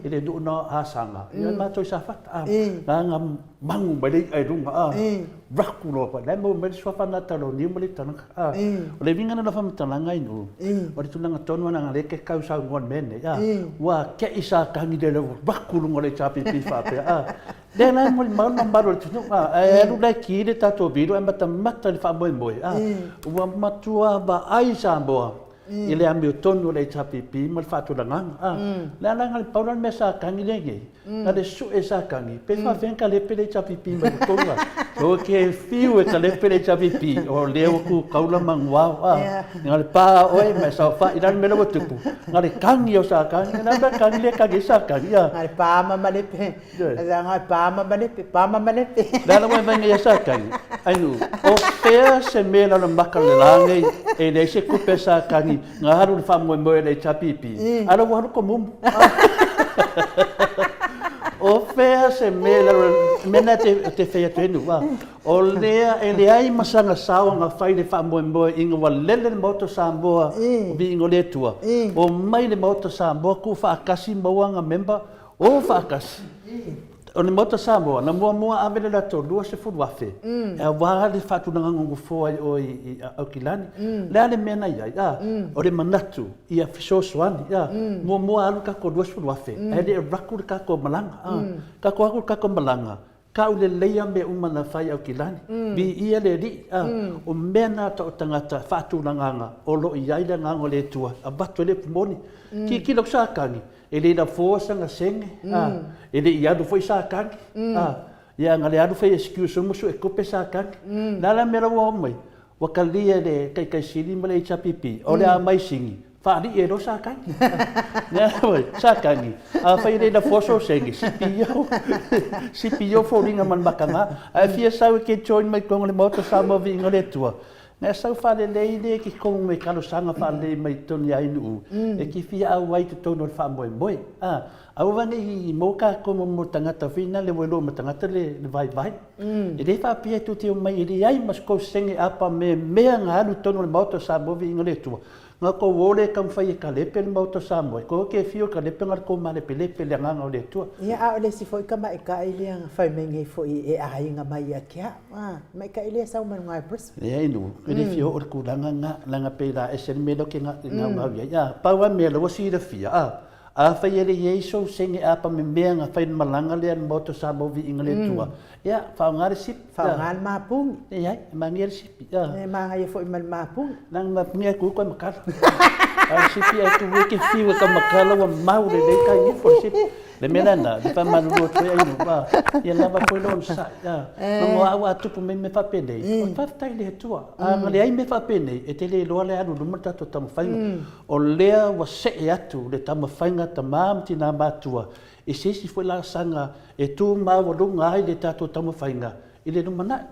ile du no hasanga ya mato sa fat nga mangu bali ai runga rakku no pa nei mo me so fa na talo ni mo le tan o le vinga na fa mtana ngai no o le tunanga tonu na le ke kau sa ngon mene ya wa ke isa kangi de rakku no le chapi pi fa pe de na mo ma na baro tu no e lu le ki de tato viro e mata mata le fa mo mo wa matua ba ai sa boa ile ambi o tonu le HPP mal fatu la nganga la la ngal pauran me sa kangi lege na de su e sa kangi pe fa venka le pe le HPP mal tonga o ke fiu e le pe le HPP o le o ku kaula mangwa ngal pa oi me sa fa idan me lo tupu ngal kangi o sa kangi na ba kangi le kangi sa kangi ya ngal pa ma le pe ngal pa ma le pe la la me venga sa kangi ai nu o pe se me la makale langai e le se ku pe sa kangi nga haru le famoe moe le HPP. Ara waru ko mumu. O fea se mena te fea tenu wa. O lea e le ai masanga sao nga fai le famoe moe inga wa lele le moto Samoa vi ingo le tua. O mai le moto Samoa ku whaakasi maua nga memba o whaakasi. O le moto Samoa, na mua avele la to lua se furu wafe. E wā le whatu nanga ngongu fōa o i Aukilani. Lea le mena iai, o le manatu i a Fisoswani. Mua alu kako lua se furu wafe. E le raku le kako malanga. Kako aku kako malanga. Kau le leia me umana whai Aukilani. Bi ia le ri. O mena ta o tangata whatu nanganga. O lo i aile ngango le tua. A batu le pumoni. Ki kilok sa kangi. E le na fōsa nga senge. E le i adu foi sa kangi. Ia ngale adu foi excuse musu e kupe sa kangi. Nala mera wa mai. Wakalia le kai siri male HPP. O le a mai singi. Whaari e ro sa kangi. Nea wai, sa kangi. A whai le na fōsa o senge. Sipi yo fōringa man makanga. A fia sau ke join mai konga le moto Samoa vi inga le tua. Nea sau whale lei le ki konga me kano sanga whale mai toni ainu. E ki fia au wai te tono le wha moe. Au vane i moka komo mo tangata whina le welo mo tangata le vai. E le wha pia tu te o mai i le ai mas kou senge apa me mea ngā anu tono le moto Samoa vi inga le tua. Ngā ko wole kam whai e ka lepe le moto Samoa. Ko ke fio ka lepe ngar ko ma lepe lepe le nganga o le tua. Ia a ole si foi ka mai ka ile ang whai mengi foi e ai nga mai a kia. Mai ka ile sau man ngai pres. Ia inu. Ke le fio or ku langa pe la esen me lo ke ngā ia. Paua me lo si le fia. A whai ere Yeso senge apa me mea ngā whai malanga lea na moto Samoa vi inga le tua. Ia, whao ngāre sipi. Whao ngāre māpungi. Ia, mangi ere sipi. E manga ia foi mal māpungi. Nang māpungi ai kua makala. A sipi ai tu weke whiwa ka makala wa maure le kai ni for sipi. Le melana, le fa malu to ai no ba. Ia lava ko lo sa. Ya. Mo awa tupu me fa pene. O fa tai le tua. Ma le ai me fa pene e te le lo le anu no tato tam fainga. O lea wa se atu le tam fainga ta mam tina matua. E se si foi la sanga e tu ma wo lunga ai le tato tam fainga. Ile no mana.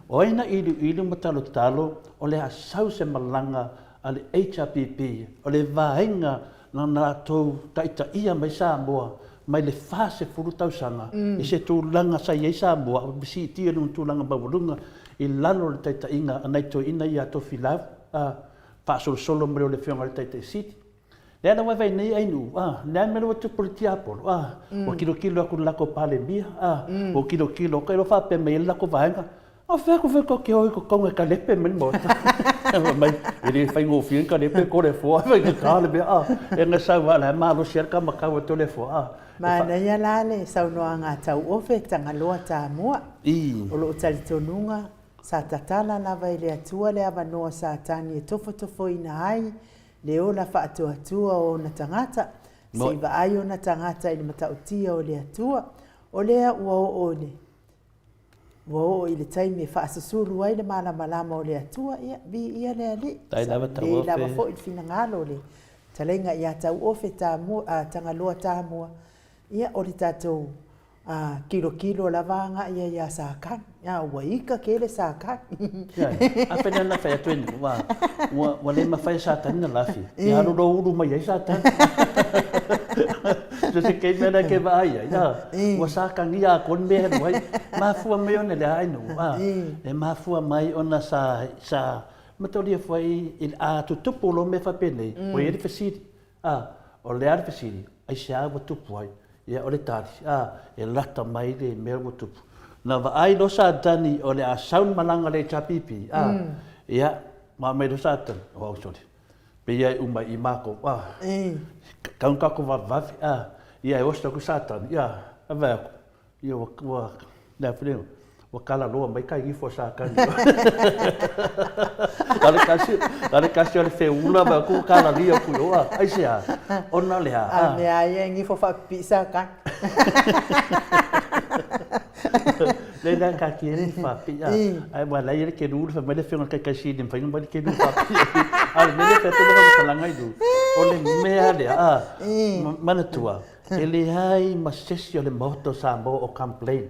O ina ilu matalo talo o le asau se malanga ale HRPP o le vaenga na na tau taita ia mai Samoa mai le fase furu tausanga i se tūlanga sa i Samoa o bisi tia nun tūlanga bawalunga i lalo le taita inga anai to ina ia to filau pasol solo mreo le whionga le taita siti le ana wai nei ainu le melo tu politia polo o kilo aku lako pale bia o kilo kai lo fa pe mai lako vaenga o feko ke oi ko konga ka lepe men mota mai ele fai ngo fien ka lepe ko le fo vai ka le bia e nga sa wala ma lo cerca ma ka to le fo ma na ya la le sa no anga tau o fe tanga loa ta mua o lo tali tonunga sa tatala la vai le atua le ava no sa tani e tofo ina ai le ola fa atua o na tangata se va ai o na tangata i matautia o le atua o le o le wo i le taimi e whaasusuru ai le malama o le atua ia le ali. Tai lava tau ofe. Lava fo i fina ngalo le. Talenga ia tau ofe tangaloa tā mua. Ia o le tātou kilo lavanga ia sākan. Ia ua ika ke le sākan. A pena na whai atueni wa le ma whai sātani na lafi. Ia aro uru mai ai sātani. So se kei mena ke vai ai wa saka ngia kon me no ai ma fu me ona le ai no e ma fu mai ona sa matori foi il a tutto polo me fa pene o ele fesiri o le ar fesiri ai sa wa tu poi ia o le tari e lata mai le me mo tu na va ai lo sa dani o le a saun malanga le chapipi ia ma me do sa tan o sori pe ia uma i mako kaun kako va ia e osta ku satan ia ava ia wa na freo wa kala loa mai kai fo sa kan kale kasi ole fe ula ba ku kala lia ku loa ai sia ona le me ai ngi fo fa pizza kan le dan ka ki ni fa pizza ai ba la ile ke dulu fa me le fe ka kasi dim fa ngi ke dulu fa ai me le fe te lo sa langai du ole me ale mana tua ele ai masesi ole moto sambo o complain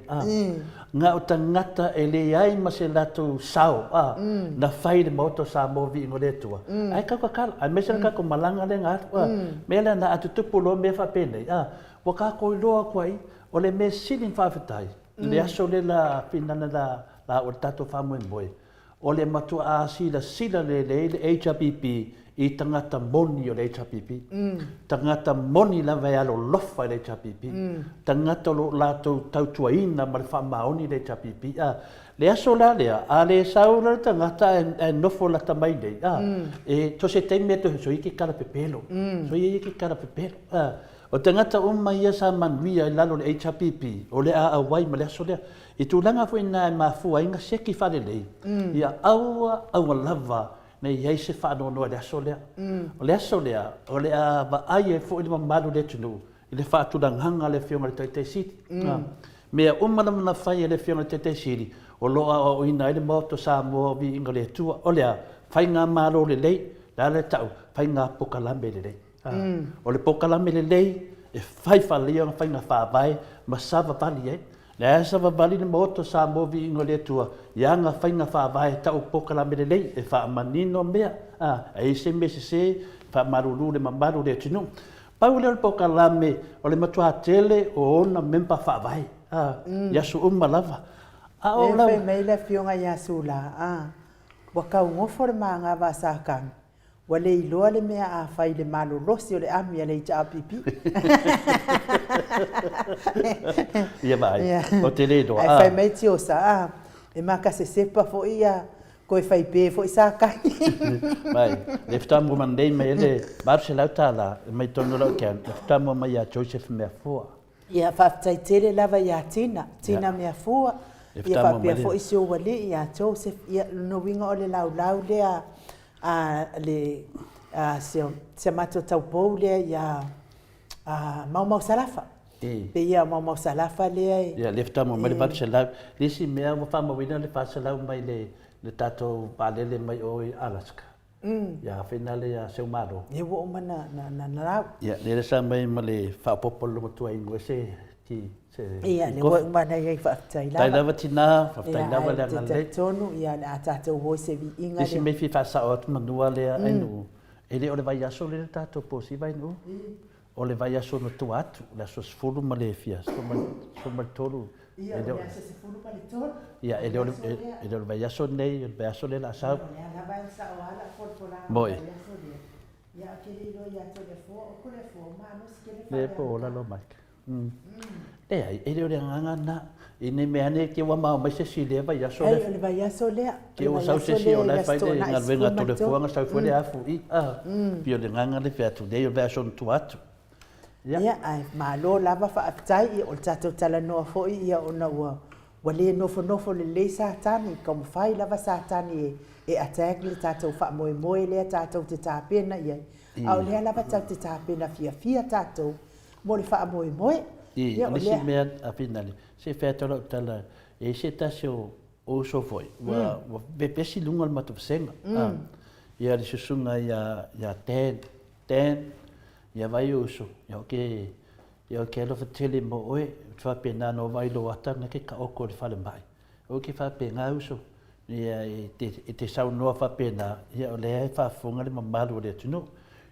nga o tangata ele ai maselato sao na fai de moto sambo vi ngole tua ai ka ai mesel ka ko malanga le ngat mele na atu tupulo me fa pene wa ka ko loa kwai ole me silin fa fatai le aso le la pinana la o tato fa mo boy ole matu a sila le HRPP i tangata moni o le HRPP, tangata moni la vai alo lofa le HRPP, tangata lo lato tautuaina ma le whamaoni le HRPP, le aso la lea, a le saura tangata e nofo la tamai nei, e to se teime to so iki kara pepelo, so iki kara pepelo, o tangata uma ia sa manuia i lalo le HRPP, o le a wai ma le aso lea, i tūlanga fo ina e mafua inga seki whare lei, ia aua lava, nei ia se whaano noa le aso lea. O le aso lea, o le a wa ai e fo i ma malu le tunu, i le whāturanghanga le whionga le taitei siti. Mea umana mana whai e le whionga le taitei siti, o loa o ina i le moto sa mua vi inga le tua, o lea, whai ngā mālo le lei, la le tau, whai ngā pokalame le lei. O le pokalame le lei, e whai whalia, whai ngā whāwai, ma sawa vali le asa vavali le moto sa mo vi ingo le tua ia nga whainga whaavai tau pokala me le lei e wha manino mea e se me se wha maruru le mamaru le tinu pau le pokala me o le matua tele o ona mempa whaavai yasu lava o lau e mei le fionga yasu la wakau ngofo le maanga wasakang wale iloa le mea a whai le malo rosi o le ami a le HRPP. Ia mai, o te ledo. Ai whai mei tio sa, e maka se sepa fo ia, koe whai pē fo i sa kai. Mai, le whtamu mandei mai ele, maru se lau tāla, mai tono lau kia, le whtamu mai a Joseph mea fua. Ia whaftai tere lava ia Tina mea fua. Ia whapea fo i se o wale ia Joseph, ia no winga o le lau lea, se mato tau pou lea ia mau salafa. pe ia mau salafa lea e ia le fta mo mai ba se la le si mea mo fa mo wina le fa se la mai le tato palele mai o Alaska ia finale ia seu malo e wo mana na ia le sa mai male fa popolo mo tua ingwese ki se ia le wo mana ia fa tai lava tina fa tai lava le ngale tonu ia le atato wo se vi inga le si me fi fa sa ot manua le ainu ele o le vai aso le tato posi vai no o le vai aso no tu atu la so sfulu ma le fia so ma tolu ia le aso se fulu ma le tolu ia ele o vai aso nei o vai aso le la sa la vai sa wala for moi ia ke le ia to le fo o ko le fo ma no se ke le po la lo mai ai ele o le nganga na ine me ane ke wa ma se si le vai aso le vai aso le ke o sa se si o le fai de ngal venga to le fo nga sa fo le afu i pio le nganga le fa tu de o vai aso tu atu ia ai malo lava fa atai o tato tala no fo ia ona wa wale no fo le sa tani kom fai lava sa tani e attack le tato fa mo le tato te tapena ia au le lava tato te tapena fia tato mo le fa mo ia le si me a finale se fa tala e se tasio o so foi wa be pesi lunga ma to senga ia le susunga ia ten ia vai uso ia ke lo fatele mo oe fa pena no vai lo ata na ke ka oko le fale mai o ke fa pena uso ia te sau no fa pena ia le fa funga le mamalu le tuno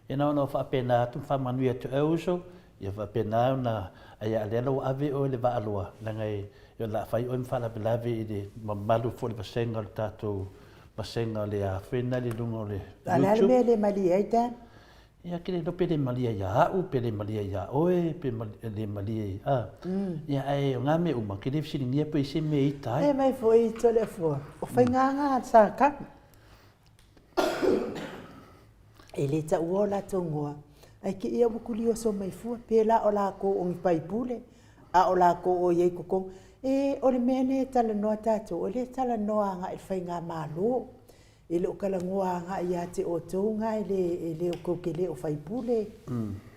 e no fa pena tu fa manu ia tu uso ia fa pena na ia le lo ave o le va aloa na ngai ia la fai o fa la belave de mamalu fo le basenga tato basenga le a fena le lungo le ala le mali aita ia ke no pele malia ia u pele malia ia oe pele malia ia ia ai nga me uma ke deve sini ia pois me ita e mai foi telefone o fai nga sa ka ele ta uola tongoa ai ke ia bukuli o so mai fu pela ola ko o mi pai pule a ola ko o ye ko e o le mene tala no tato o le tala no nga e fai nga malo ele o kala ngoa nga ia te o tonga ele o kokele o fai pule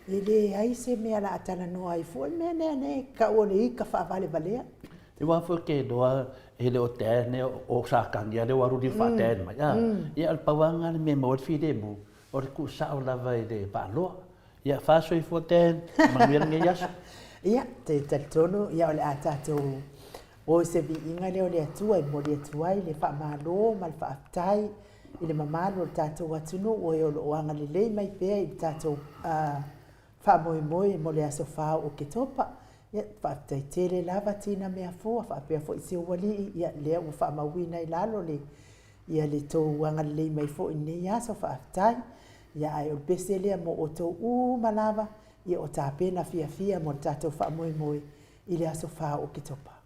ele ai se me ala atala no ai fu mene ka o le ka fa vale valea e wa fo ke doa ele o tene o sa kangia le waru di fa tene ma ia al pawanga le me mo fide mo o ku sa o lava ele pa lo ia fa so i fo ten ma mir nge yas ia te tono ia le atato o se vi inga le o le atua i mo le atua i le fa malo mal fa aftai i le mamalo tato watunu o e o lo anga le lei mai pea i tato fa moi mo le aso fa o ke topa ia fa aftai tele lava tina mea fua fa pea fo i se wali ia le o fa mawina i lalo le ia le to anga le lei mai fo i ne aso fa aftai ia ai o pese le mo o to malava ia o tapena fia mo tato fa moi i le aso fa o ke topa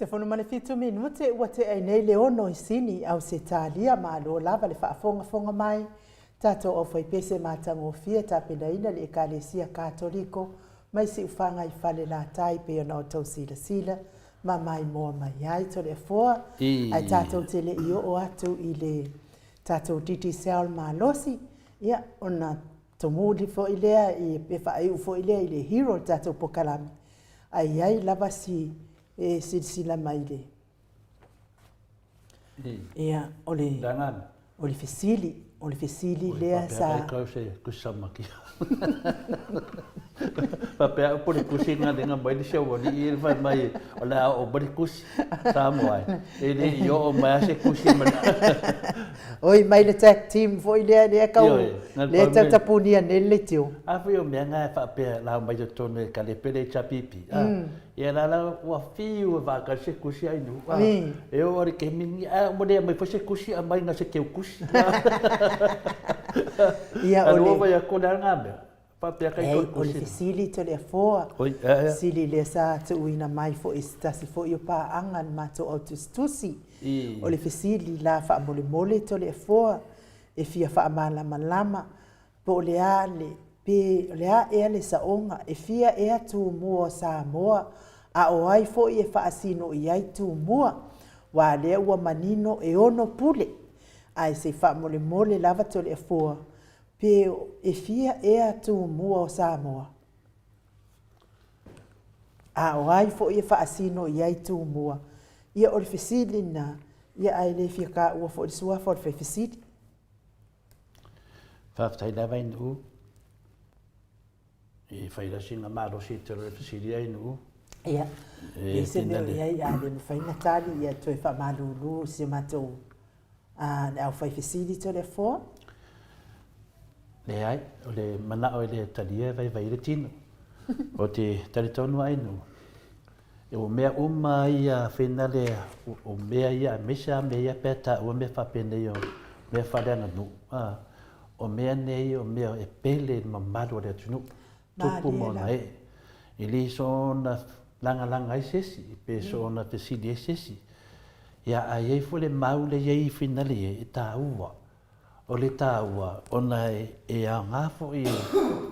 Se fono male fitu minute ua te ai nei le ono i sini au se talia ma lo lava le whaafonga mai. Tato o fai pese mātango fia ta penaina le ekalesia katoliko mai si ufanga i fale la tai pe ona o tau sila ma mai moa mai ai to le foa. Ai tato te le io o atu i le tato titi seal ma losi. Ia ona tomuli fo ilea i pefa ai ufo ilea i le hero tato pokalami. Ai lava si e silsila mai le. Ia o le fesili lea sa. Kau se kusama ki. Papea po le kusi nga denga mai le show ni il fa mai ola o bari kusi samoi. Ele yo o mai se kusi mai. Oi mai le tag team foi le kau le tapunia nele tio. A foi o menga fa pe la mai to tone ka le pele chapipi. Ia la wa fiu va ka se kusi ai nu. E o ri ke mingi a mo le mai fo se kusi a mai na se ke kusi. Ia o le vai ko da ngabe. O le fesili to le foa. Sili le sa tu ina mai fo istasi fo yo pa angan mato autostusi. O le fesili la fa mole to le foa. E fia fa malama po le ale pe le a e le saonga e fia e tu mo sa moa a o ai fo e fa asino i ai tu moa wa le ua manino e ono pule ai se fa mole lava to le foa. Pe e fia e atu mua o Samoa. A o ai fo ia whaasino i ai tu mua. Ia o le fesili na, ia ai le fia ka ua fo le sua fo le fesili. Whaftai na vai nu. I whaira singa maro si te le fesili ai nu. Ia. E se meo ia i a le mwhaina tali ia toi wha malulu se matou. Le au whai fesili to le foa. Le ai, o le mana o le talia vai le tino. O te taritonu ai nu. E o mea uma ia whina le, o mea ia mesa mea peta, o mea whapene o mea whareanga nu. O mea nei, o mea e pele mamado le tunu. Tupu mona e. I li so na langa ai sesi, pe so na pesili e sesi. Ia a iei fo le mau le iei whina le e ta ua. O le tāua, ona e a ngāfo i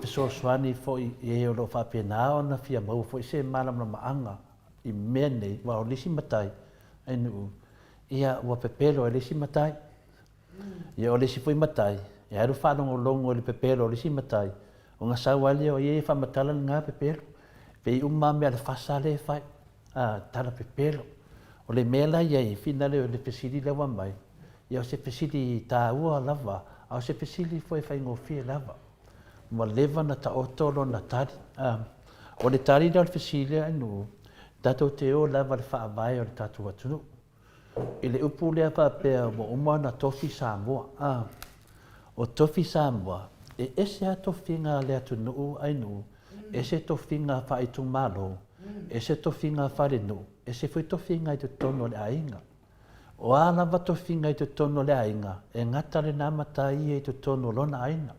pesoaswani fo i e o lo whapena ona fia mau fo i se malamna maanga i mea nei, wa o lisi matai, ainu ia ua pepelo e lisi matai. Ia o lisi fo i matai, e aru whanongo longo o le pepelo o lisi matai. O ngā sauali o ie whamatala ngā pepelo, pe i umame ale whasale e whai, tala pepelo. O le mela iei, finale o le pesiri lewa mai. Ia o se pesili tāua lava, au se pesili foi whaingofia lava. Ma lewa na ta otolo na tari. O le tari da o le pesili anu, tatou te o lava le whaavai o le tatou atunu. I le upu lea whapea mo uma na tofi Samoa. O tofi Samoa, e ese a tofinga le atunu ainu, ese tofinga whaitu malo, ese tofinga wharenu, ese foi tofinga i te tono le ainga. O ana vato finga i te tono le ainga, e ngata le nā matai i te tono lona aina.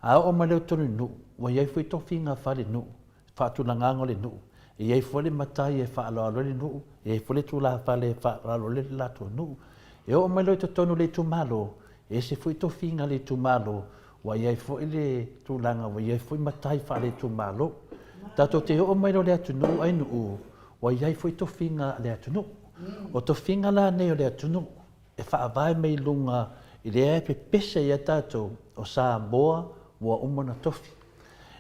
A o ma leo tonu nu, wa iei fui to finga whare nu, whatu na ngango le nu. E iei fole matai e whaaloalo le nu, e iei fole tu la whale e whaaloalo le lato nu. E o ma leo te tono le tu malo, e se fui to finga le tu malo, wa iei fole le tu langa, wa iei fui matai whale tu malo. Tato te o ma leo le atu nu ai nu, wa iei fui to finga le atu nu. O to finga la nei o le atunu, e whaavai mei lunga i le e pepese i a tātou o Samoa ua umona tofi.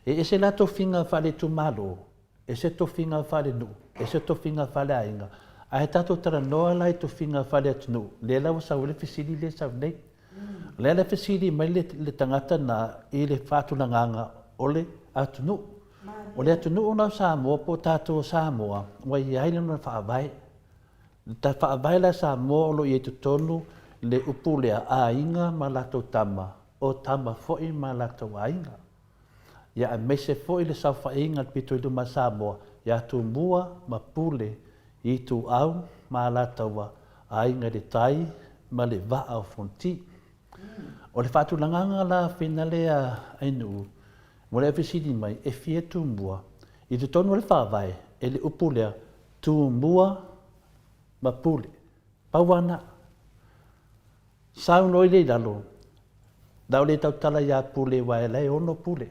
E ese la tofinga whale tu malo, ese tofinga whale nu, ese tofinga whale ainga, a he tātou tara noa lai tofinga whale atunu, le lau sa ule fisili le sau nei. Le la fisili mai le tangata na i le whātuna nganga o le atunu. O le atunu o nau Samoa po tātou o Samoa, wa i aile na whaavai. Ta whaawaila sa mōlo i te tonu le upu lea a inga ma lato tama, o tama foi ma lato a inga. Ia a mese foi le sau whainga pito i luma Samoa, ia tu mua ma pule i tu au ma lato a inga le tai ma le waa o fonti. O le whatu langanga la whina lea ainu, mo le awhisiri mai e fia tu mua, i te tonu le whaawai e le upu lea tu mua ma pule. Pauana. Sau noi le lalo. Dau le tau tala ya pule wa ele ono pule.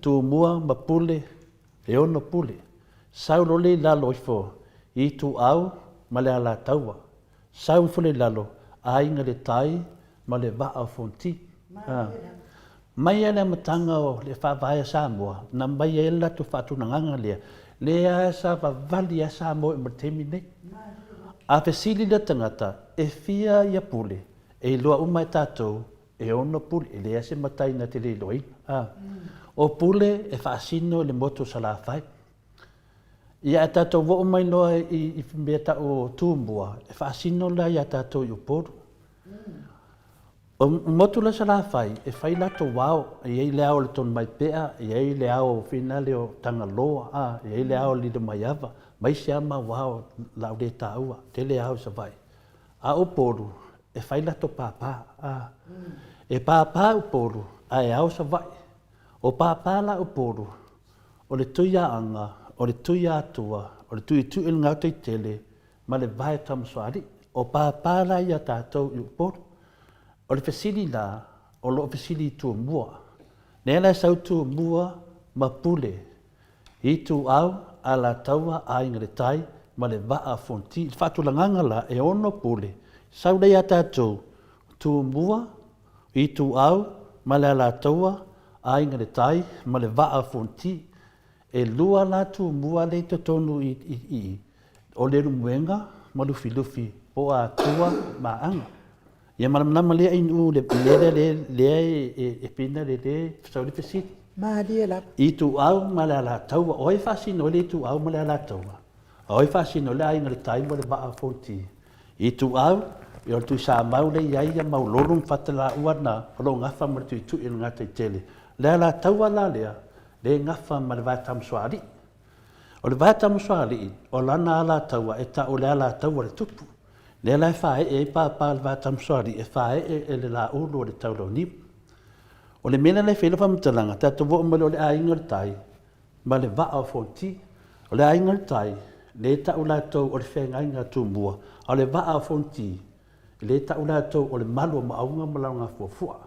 Tu mua ma pule e ono pule. Sau lo le lalo ifo. I tu au ma le ala taua. Sau fule lalo. A inga le tai ma le va a fonti. Mai ele matanga o le whawaya Samoa. Na mai ele tu whatu na nganga lea. Lea sa vavali a Samoa i matemi nei. A pesili le tangata e fia ia pule. E loa umai tātou e ono pule. E lea se matai na te le loi. O pule e whaasino le moto sa la whai. Ia e tātou wo umai noa i mea ta o tūmbua. E whaasino la ia tātou i uporu. O motu la sa la whai, e whai lato wao, e ei lea o le ton mai pea, e ei lea o finale o tanga loa, e ei lea o lido mai ava, mai se ama wao lau le taua, te lea o sa vai. A o poru, e whai lato pāpā, e pāpā o poru, a e au sa vai. O pāpā la o poru, o le tuia anga, o le tuia atua, o le tui tui ngau te tele, ma le vai tamaswari, o pāpā la ia tātou i o poru. O le fesili la, o lo fesili tu mua. Nela sau tu mua ma pule. I tu au a la taua a inga le tai ma le waa fonti. Fatu langanga la e ono pule. Sau dei a tātou tu mua, i tu au ma le la taua a inga le tai ma le waa fonti. E lua la tu mua le to tonu i. O le rumuenga ma lufi lufi po a tua ma anga. Ia malamana lea inu le e pina le sau le fesiti. Maria la. I tu au ma le ala taua. O e whasino le tu au ma le ala taua. O e whasino le ainga le taima le waa fonti. I tu au, i o tu sa mau le iai ia mau lorong whatala uana. Olo ngafa ma tu i tu ina ngata i tele. Le ala taua la lea, le ngafa ma le vata mswari. O le vata mswari, o lana ala taua e ta o le ala taua le tupu. Le lai whae e pāpā le vātamswari e whae e le la ulu o le taulau ni. O le mena le whela whamtalanga, tātou wo umalo le ainga le tai, ma le waa o fonti. O le ainga le tai, le tau lātou o le whenga inga tūmua, o le waa o fonti, le tau lātou o le malu o maunga malaunga fuafua.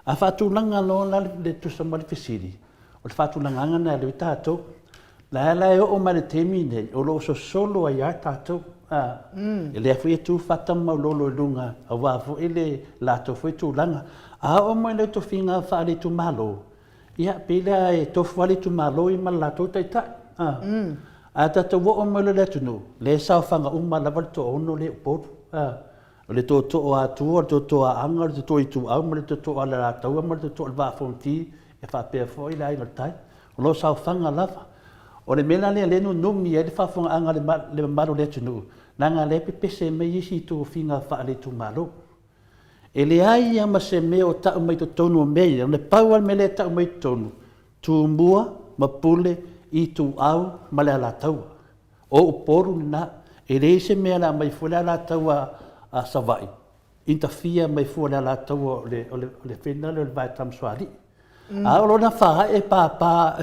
A whātulanga lona le tusa mali whisiri, o le whātulanga ngana le tātou, la lai o ma le temi nei, o lo so solo a ia tātou, e le afu e tu fata mau lolo lunga a wafu e le lato fu e tu langa a o mai le to finga fa le tu malo ia pila e to fa le tu malo i ma lato tai tai a ta to wo o mai le tu no le sa fanga uma la to ono le po le to to a tu to a anga to i tu a ma le to a la to ma le to va fonti e fa pe fo i la i tai lo sa fanga lava o le mena le no numi e le fa fonga anga le malo le tu no nanga le pese me isi tu finga fa le tu malo e le ai ama se me o ta mai to tonu me le pau me le ta mai tonu tu mua ma pule i tu au ma le la tau o poru na e le se me la mai fula la tau a savai interfia mai fula la tau le final le vai tam swali a lo na fa e pa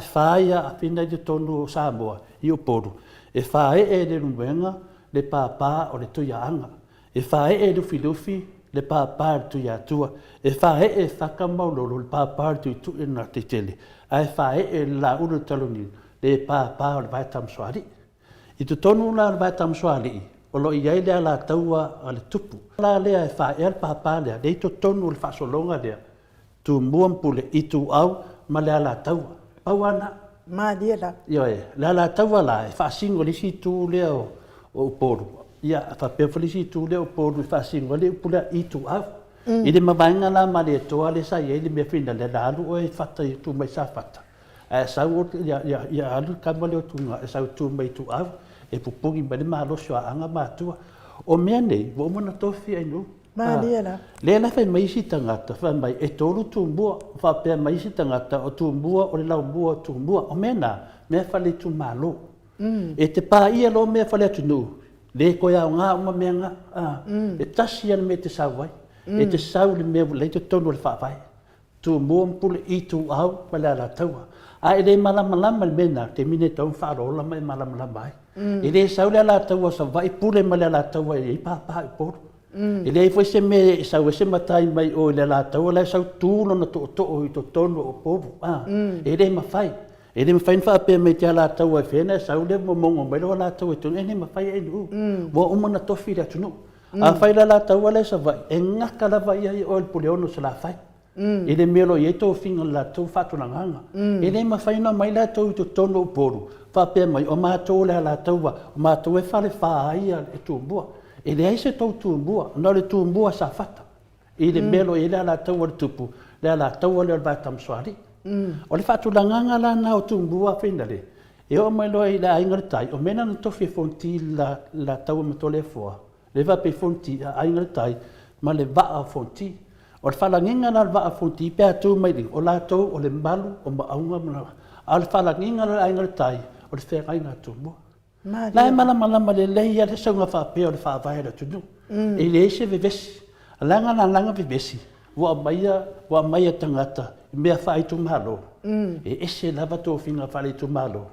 fa ia fina de tonu Samoa i o poru e fa e le ruenga le pāpā o le tuia anga. E whae e lufi lufi le pāpā le tuia atua. E whae e whakamaulolo le pāpā le tui tui na te tele. A e whae e la unu taloni le pāpā o le vai tamsoari. I tu tonu la le vai tamsoari o lo iai lea la taua a le tupu. La lea e whae e le pāpā lea, le i tu tonu le whasolonga lea. Tu muampule i tu au ma lea la taua. Pauana. Maria la. Io e, la taua la e whaasingo lisi tu lea o poru. Ia, fa pe felisi tu le o poru fa singo le pula i tu au. I le mavainga la ma le toa le sa ye le me fina le lalu o e fata i tu mai sa fata. E sa o ya alu kama le o tunga e sa tu mai tu au e pupungi ma le malo so anga matua. O mea nei, wo mona tofi ai no. Maria la. Le la fa mai si tangata, fa mai e tolu tu mbua, fa pe mai si tangata o tu mbua o le lau mbua tu mbua. O mena, me fa le tu malo. E te pā ia lo mea whale atu nu. Le koe au ngā uma mea ngā. E tasi ana me te sau vai. E te sau le mea le te tonu le whawai. tu mo pule I tu au pala la taua a ele malama mena te mine tau whaarola mai malama mai ele saule la taua sa vai pule male la taua I papa I poro ele foi se me sau se matai mai o le la taua la sau tulo na to I to tono o povo ele mafai ele mafai fa pe me te la taua fena saule mo mongo mai la taua to ele mafai e nu wo umana tofi la tunu a fai la taua la sa vai engaka la vai ai o pule ono sa la fai ele melo ye to finga la to fatu na nganga ele mafai na mai la to tono o povo fa pe mai o ma to la taua ma to e fale fa ai e tu bua ele ai se tau tumbua, no le tumbua sa fata. Ele melo ele ala tau le tupu, le ala tau le batam swari. O le fatu langanga la na o tumbua finale. E o mai loa ile ainga tai, o mena no tofi fonti la tau matole foa. Le va pe fonti ainga tai, ma le va fonti. O le falanginga na va fonti pe atu mai ring, o la tau o le malu o maunga mana. Al falanginga na ainga tai, o le fe ainga tumbua. La malama le leia le saunga fa pe o le fa vai le tunu e le se vevesi langa vevesi wa maia tangata me fa I tu malo e ese lava to finga fa le tu malo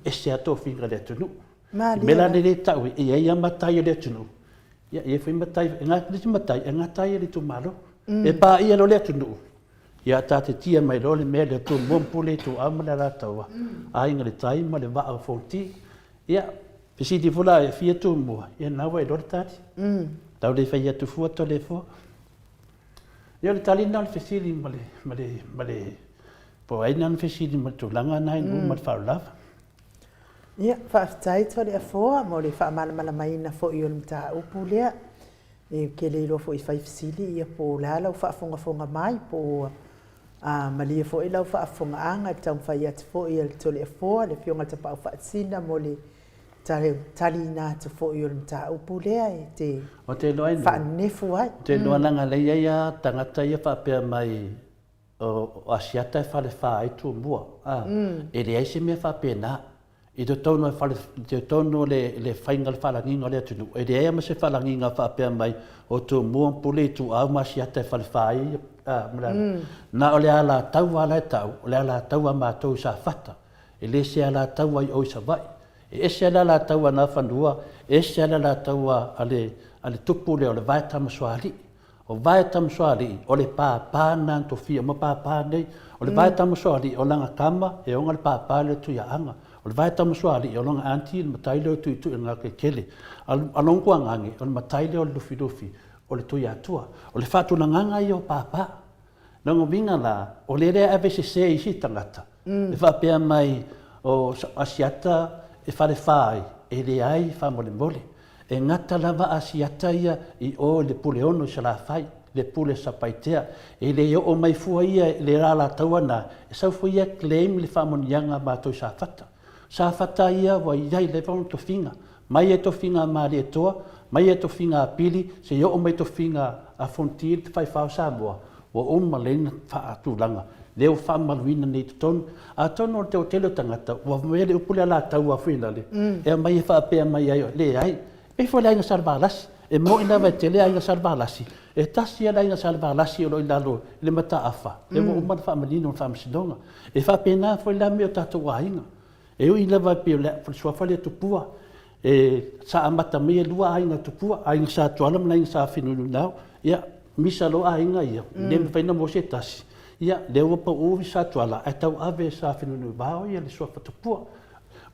ese ato finga le tunu me la le tau e ia matai le tunu ia e foi matai nga tai le tu malo e pa ia lo le tunu ia tate tia mai lo le me le tu mompule tu amala la tawa ai ngale tai ma le va fonti ia pesi di vola e fia tu mo ia na vai dor tati tau le fai tu fu to le fo ia le tali na le fesi di male po ai na fesi di mo tu langa na no ma fa lava ia fa tai to le fo mo le fa mala mai na fo io mta upulea e ke le lo fo I fai fesi ia po la la fa fonga mai po malia fo ila fa fonga anga tau fai at fo ia to le fo le fionga ta pa fa sina mo le tali na te fo I mta upulea e te o te loa fa nefu ai te loa langa le ia tangata ia fa pe mai o asiata fa le fa ai tu mua e le ai se me fa pe na e to tono fa te tono le fainga fa la nginga le tu e le ai ma se fa la nginga fa pe mai o tu mua pule tu au ma asiata fa le fa ai na o le ala tau ala tau o le ala tau ma to sa fata e le se ala tau ai o sa vai e se ala tau na fanua e se ala tau ale tupu le o le vai tam swali o vai tam swali o le pa na to fia ma pa nei o le vai tam swali o langa kama e o ngal pa le tu ya anga o le vai tam swali o langa anti ma tai le tu nga ke kele along kwa ngangi o ma tai le o lufi o le tu ya tua o le fatu na nganga i o pa Nango vinga la, o le rea ave se I si tangata. E wha pia mai o asiata e whare whai, e le ai wha mole. E ngata lava asiata ia I o le pule ono sa la whai, le pule sa paitea. E le o mai fua ia le rala tauana, e sau fua ia claim le wha monianga mātou sa whata. Sa whata ia wa iai le wano to finga. Mai e to finga maari e toa, mai e to finga a pili, se o mai to finga a fontir te whai whao sa mua. O malena fa atulanga leo fa malwina ni ton a tono te hotelo tangata wa mele upula la taua finale e mai fa pe mai ai le ai e fo la inga salvalas e mo ina va tele ai salvalasi e tasi la inga salvalasi o lo le mata afa e mo uma fa malino fa msidonga e fa pena fo la me tatu ainga e o ina va pe la fo sua fa le tupua e sa amata me lua ainga tupua ainga sa toala mna inga sa finulu now ya misa lo ainga ia le faina mo se tasi ia le o pa o sa tuala e tau ave sa finunu bao ia le sofa tupua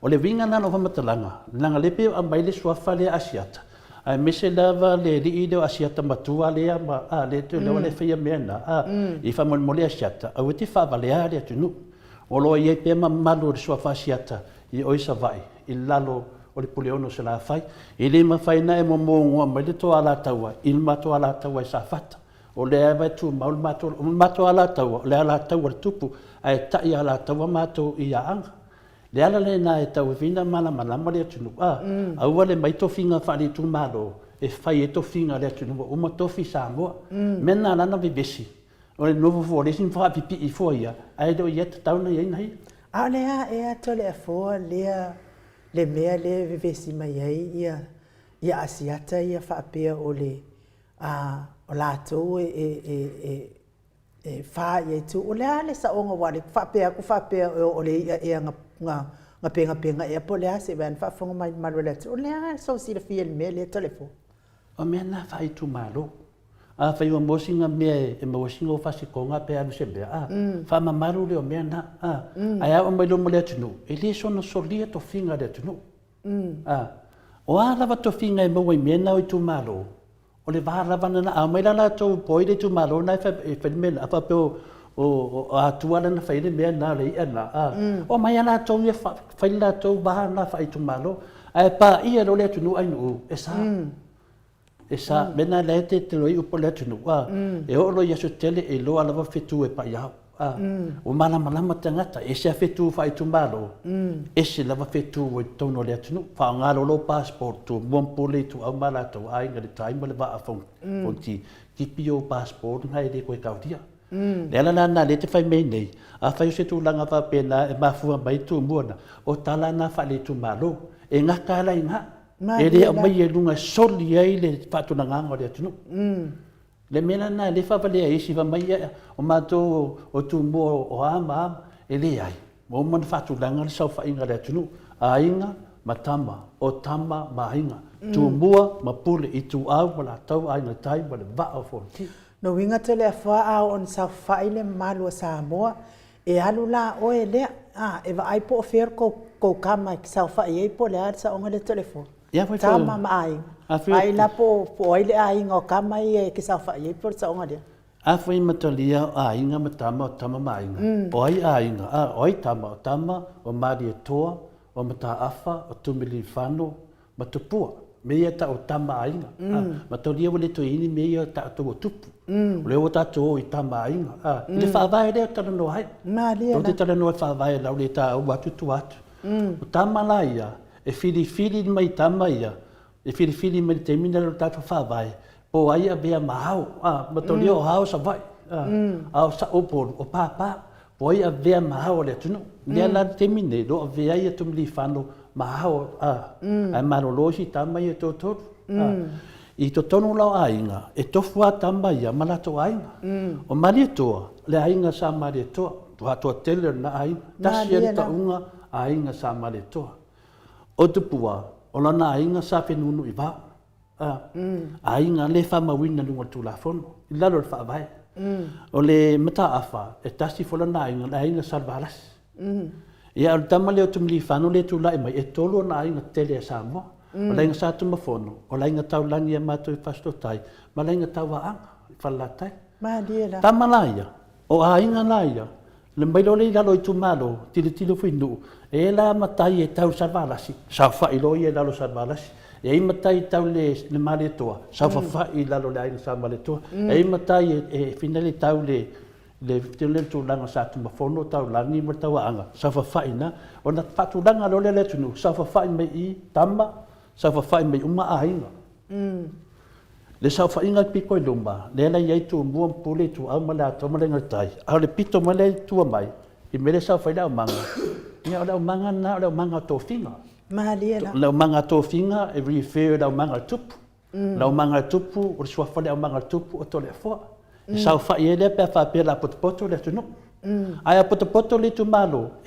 o le vinga na no matalanga langa le pe a mai le sofa le asiata ai mese lava le ri de asiata matua le ma le te le feia mena I fa mo le asiata au te fa vale ale tunu o lo ia pe ma malo le sofa asiata I o isa vai il lalo o le puleono se la fai e le mawhaina e momongoa mai le toa la taua il mato ala taua sa fata o le ava tu maul mato ala taua le ala taua tupu ai tai ala taua mato I anga le ala le na e taua vina mana le tunu au le mai tofinga whali tu malo e fai e tofinga le tunu uma tofi sa moa mena lana vivesi o le novo fo le sin fa pipi I foia ai do iet tauna I nei a le a e a tole a fo le mea le vivesi mai ai ia asiata ia whaapea o le o lātou e fa ye tu o le ale sa onga wale fa pe o le ia nga penga e po le ase ban fa fonga mai marulet o le ale so si le fiel me le telefon o me na fa itu malo a fa yo mosinga me e mosinga fa si konga pe alu se be a fa ma maru le o me na a aya o me lo mo le tunu e le so no solia to finga le tunu a o ala va to finga e mo me na o itu malo o le va la vana a mai la to poi le tu malo na fa e men a pa pe o a tua na fa ile me na le ana a o mai ana to ye fa la to ba na fa itu malo ai pa ia lo le tunu ai no esa mena le te lo i upo le tunu a e o lo yesu tele e lo ala va fetu e pa ia a o mana mana tangata e se fetu fa itu malo e se lava fetu o tono le tunu fa ngalo lo passport tu bon pole tu au mala tu ai ngale tai male va afon ti pio passport ngai de ko kautia le ala na le te fai me nei a fa se tu langa va pena e mafu mai tu mona o tala na fa le tu malo e ngaka la inga e le mai e lunga soli ai le fatu na nganga le tunu le mena na le fa vale ai si va mai o mato o tu mo o ama e le ai mo man fatu langa le sa fa inga le tunu ainga matama o tama mainga tu mua mapule i tu au wala tau ainga tai wala va o fo no winga tele fa a on sa fa ile malu sa mo e alula o e le e va ai po fer ko kama ki sa fa e po le sa on le telefon ya foi tama mai ai la po ai le ai ngo kama e ki sa fa e po sa on le a foi matalia ainga matama o tama mainga oi ainga oi tama o mari toa o mata afa o tumili fano matupua me ia ta o tama ainga matolia wale to ini me ia ta to tupu le o ta to i tama ainga le fa vai le ta no ai malia o te ta no fa vai la le ta o atu tu atu o tama la ia e fili mai tama ia e fili mai termina lo ta fa vai o ai a bea mahau matolia o hau sa vai au sa opo o papa poi avea mahau le tunu le la termine do avea ia tumli fano mahau ai marolosi tama ia to i to tonu la ainga e tofua tama ia malato ainga o marito le ainga sa marito tu ato tele na ai tasia ta unga ainga sa marito o tupua o lana ainga sa fenunu iba ainga le fa mawina lunga tu la fono i lalo fa vai o le mata afa e tasi fola na inga salvaras ia o tama le o tumli fano le tu lai mai e tolo na inga tele sa mo o la inga sa tu mafono o la inga tau langi e mato i fasto tai ma la inga tau waanga i falatai tama laia o a inga laia le mbailo le lalo i tu malo tilo finu e la matai e tau salvarasi sa fa ilo i e lalo salvarasi e matai tau le male toa sa fa i lalo le ainga sa male toa e matai e finale tau le tele tu langa sa tu mafono tau langi mo tau anga sa fa ina ona fatu langa lo le tunu sa fa me i tama sa fa me uma ainga le sa fa inga piko lumba le la ye tu mo pule tu au mala to mala ngatai au le pito mala tu mai i mele sa fa da manga ni au manga na au manga to finga la manga to finga e refer da manga tupu la manga tupu o sua fa da manga tupu o to le fo sa fa ye le pe fa pe la poto le tu no ai poto le tu malo